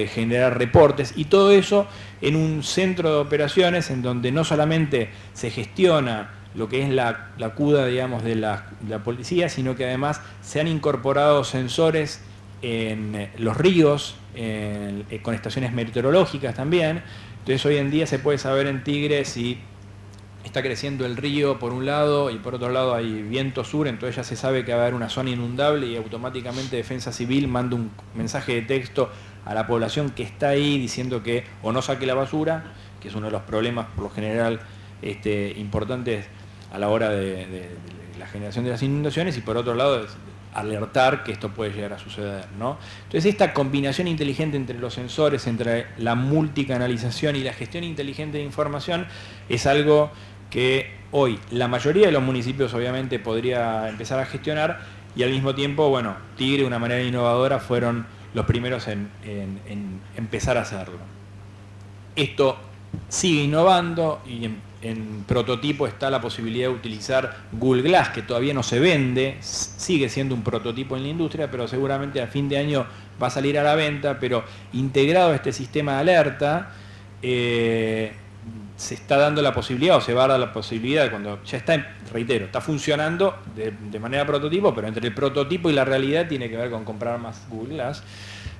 generar reportes, y todo eso en un centro de operaciones en donde no solamente se gestiona lo que es la CUDA, digamos, de la policía, sino que además se han incorporado sensores en los ríos, con estaciones meteorológicas también. Entonces hoy en día se puede saber en Tigre si está creciendo el río por un lado y por otro lado hay viento sur, entonces ya se sabe que va a haber una zona inundable, y automáticamente Defensa Civil manda un mensaje de texto a la población que está ahí diciendo que o no saque la basura, que es uno de los problemas por lo general importantes a la hora de la generación de las inundaciones, y por otro lado alertar que esto puede llegar a suceder, ¿no? Entonces esta combinación inteligente entre los sensores, entre la multicanalización y la gestión inteligente de información, es algo que hoy la mayoría de los municipios obviamente podría empezar a gestionar, y al mismo tiempo, bueno, Tigre de una manera innovadora fueron los primeros en empezar a hacerlo. Esto sigue innovando, y en prototipo está la posibilidad de utilizar Google Glass, que todavía no se vende, sigue siendo un prototipo en la industria, pero seguramente a fin de año va a salir a la venta. Pero integrado a este sistema de alerta, se está dando la posibilidad, o se va a dar la posibilidad, cuando ya está, reitero, está funcionando de manera prototipo, pero entre el prototipo y la realidad tiene que ver con comprar más Google Glass,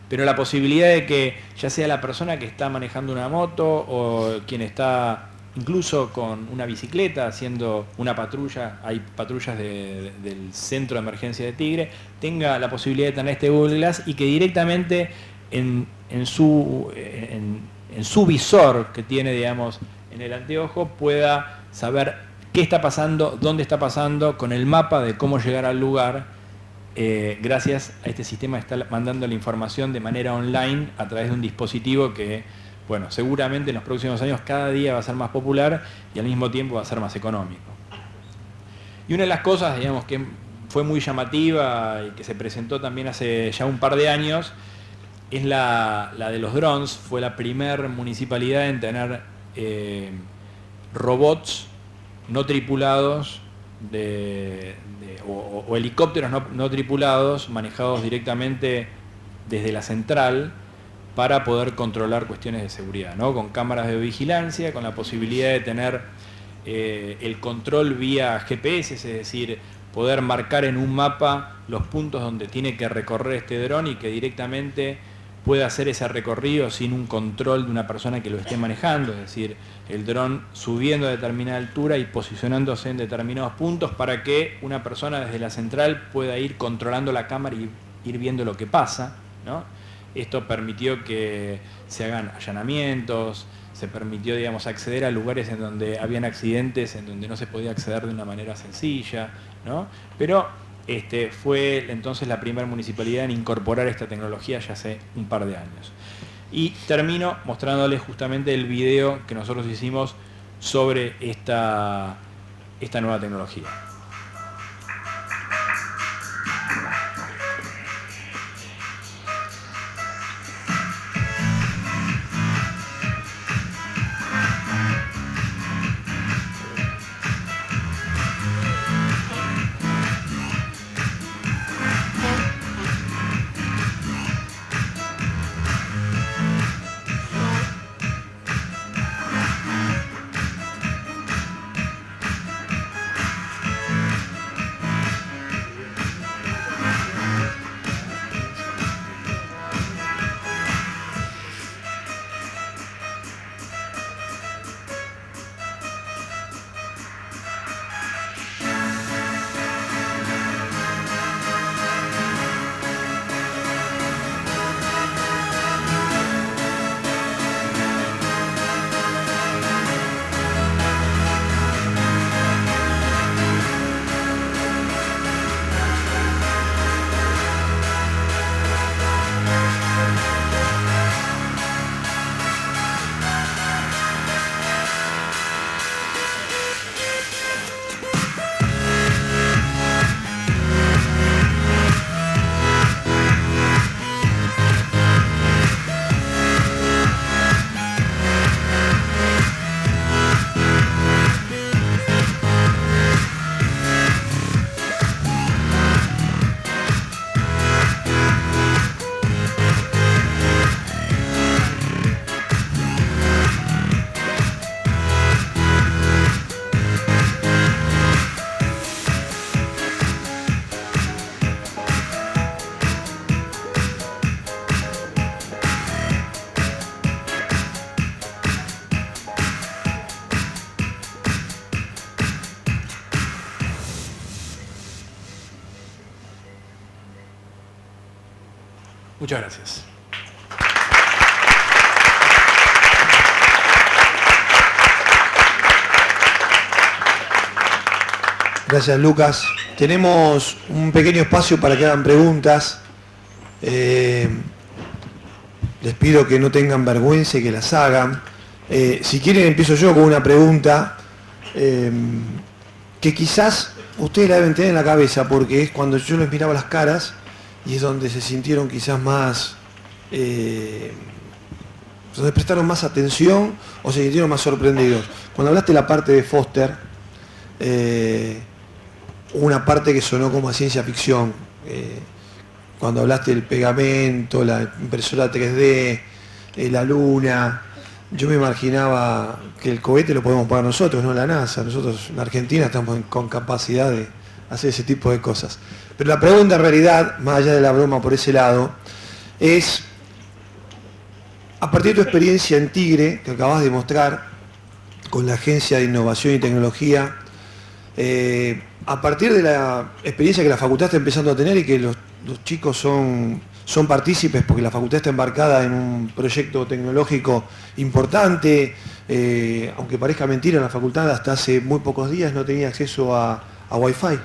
pero la posibilidad de que ya sea la persona que está manejando una moto o quien está incluso con una bicicleta haciendo una patrulla, hay patrullas del centro de emergencia de Tigre, tenga la posibilidad de tener este Google Glass, y que directamente en su visor que tiene, digamos, en el anteojo, pueda saber qué está pasando, dónde está pasando, con el mapa de cómo llegar al lugar, gracias a este sistema que está mandando la información de manera online a través de un dispositivo que, bueno, seguramente en los próximos años cada día va a ser más popular y al mismo tiempo va a ser más económico. Y una de las cosas, digamos, que fue muy llamativa y que se presentó también hace ya un par de años es la de los drones. Fue la primer municipalidad en tener robots no tripulados o helicópteros no tripulados manejados directamente desde la central para poder controlar cuestiones de seguridad, ¿no? Con cámaras de vigilancia, con la posibilidad de tener el control vía GPS, es decir, poder marcar en un mapa los puntos donde tiene que recorrer este dron y que directamente pueda hacer ese recorrido sin un control de una persona que lo esté manejando, es decir, el dron subiendo a determinada altura y posicionándose en determinados puntos para que una persona desde la central pueda ir controlando la cámara y ir viendo lo que pasa, ¿no? Esto permitió que se hagan allanamientos, se permitió, digamos, acceder a lugares en donde habían accidentes, en donde no se podía acceder de una manera sencilla, ¿no? Pero fue entonces la primera municipalidad en incorporar esta tecnología ya hace un par de años. Y termino mostrándoles justamente el video que nosotros hicimos sobre esta nueva tecnología. Muchas gracias. Gracias, Lucas. Tenemos un pequeño espacio para que hagan preguntas. Les pido que no tengan vergüenza y que las hagan. Si quieren, empiezo yo con una pregunta que quizás ustedes la deben tener en la cabeza, porque es cuando yo les miraba las caras y es donde se sintieron quizás más, donde prestaron más atención o se sintieron más sorprendidos. Cuando hablaste de la parte de Foster, una parte que sonó como a ciencia ficción, cuando hablaste del pegamento, la impresora 3D, la luna, yo me imaginaba que el cohete lo podemos pagar nosotros, no la NASA. Nosotros en Argentina estamos con capacidad de hacer ese tipo de cosas. Pero la pregunta en realidad, más allá de la broma por ese lado, es, a partir de tu experiencia en Tigre, que acabas de mostrar, con la Agencia de Innovación y Tecnología, a partir de la experiencia que la facultad está empezando a tener y que los chicos son son partícipes porque la facultad está embarcada en un proyecto tecnológico importante. Aunque parezca mentira, la facultad hasta hace muy pocos días no tenía acceso a Wi-Fi.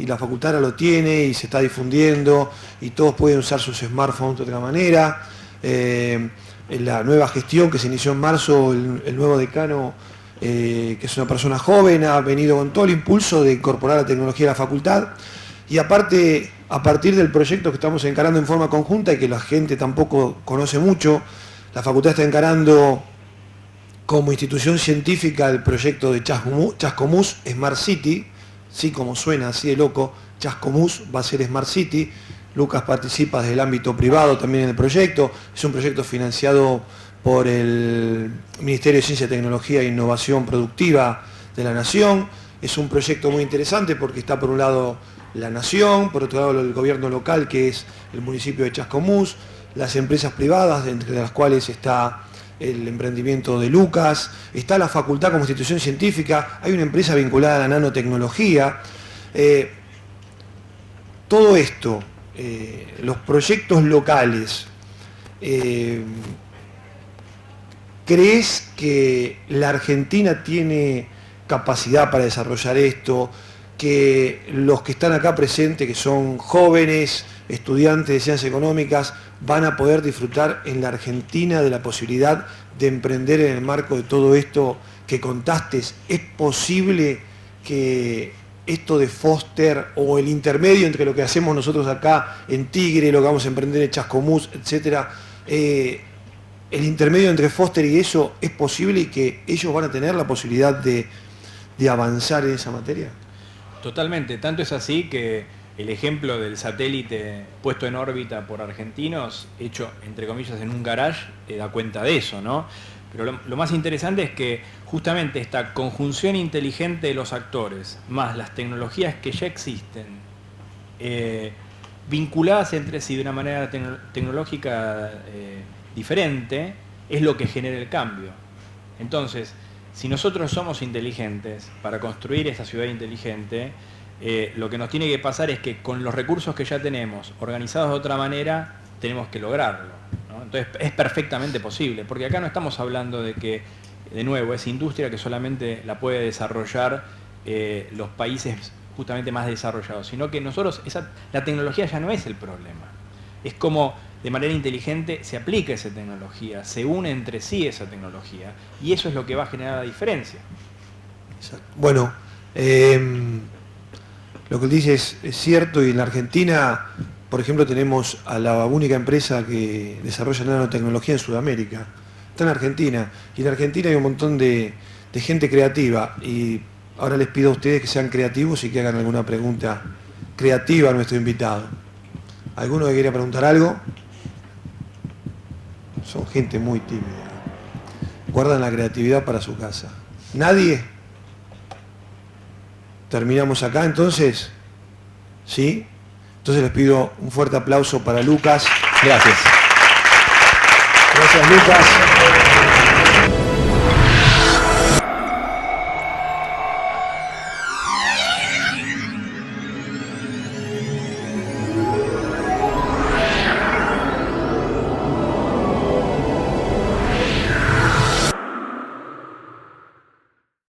Y la facultad ahora lo tiene y se está difundiendo y todos pueden usar sus smartphones de otra manera. En la nueva gestión que se inició en marzo, el nuevo decano, que es una persona joven, ha venido con todo el impulso de incorporar la tecnología a la facultad. Y aparte, a partir del proyecto que estamos encarando en forma conjunta y que la gente tampoco conoce mucho, la facultad está encarando como institución científica el proyecto de Chascomús Smart City, sí, como suena, así de loco, Chascomús va a ser Smart City. Lucas participa desde el ámbito privado también en el proyecto. Es un proyecto financiado por el Ministerio de Ciencia, Tecnología e Innovación Productiva de la Nación. Es un proyecto muy interesante porque está por un lado la Nación, por otro lado el gobierno local, que es el municipio de Chascomús, las empresas privadas, entre las cuales está el emprendimiento de Lucas, está la facultad como institución científica, hay una empresa vinculada a la nanotecnología. Todo esto, los proyectos locales, ¿crees que la Argentina tiene capacidad para desarrollar esto? Que los que están acá presentes, que son jóvenes, estudiantes de ciencias económicas, van a poder disfrutar en la Argentina de la posibilidad de emprender en el marco de todo esto que contaste? ¿Es posible que esto de Foster o el intermedio entre lo que hacemos nosotros acá en Tigre, lo que vamos a emprender en Chascomús, etcétera, el intermedio entre Foster y eso, es posible y que ellos van a tener la posibilidad de avanzar en esa materia? Totalmente, tanto es así que el ejemplo del satélite puesto en órbita por argentinos, hecho entre comillas en un garage, da cuenta de eso, ¿no? Pero lo más interesante es que justamente esta conjunción inteligente de los actores, más las tecnologías que ya existen, vinculadas entre sí de una manera tecnológica diferente, es lo que genera el cambio. Entonces, si nosotros somos inteligentes para construir esa ciudad inteligente, lo que nos tiene que pasar es que con los recursos que ya tenemos, organizados de otra manera, tenemos que lograrlo, ¿no? Entonces es perfectamente posible, porque acá no estamos hablando de que, de nuevo, es industria que solamente la puede desarrollar los países justamente más desarrollados, sino que nosotros, la tecnología ya no es el problema. Es como de manera inteligente se aplica esa tecnología, se une entre sí esa tecnología, y eso es lo que va a generar la diferencia. Exacto. Bueno, lo que dices es cierto, y en la Argentina, por ejemplo, tenemos a la única empresa que desarrolla nanotecnología en Sudamérica. Está en Argentina, y en Argentina hay un montón de gente creativa, y ahora les pido a ustedes que sean creativos y que hagan alguna pregunta creativa a nuestro invitado. ¿Alguno que quiera preguntar algo? Son gente muy tímida. Guardan la creatividad para su casa. ¿Nadie? ¿Terminamos acá entonces? ¿Sí? Entonces les pido un fuerte aplauso para Lucas. Gracias. Gracias, Lucas.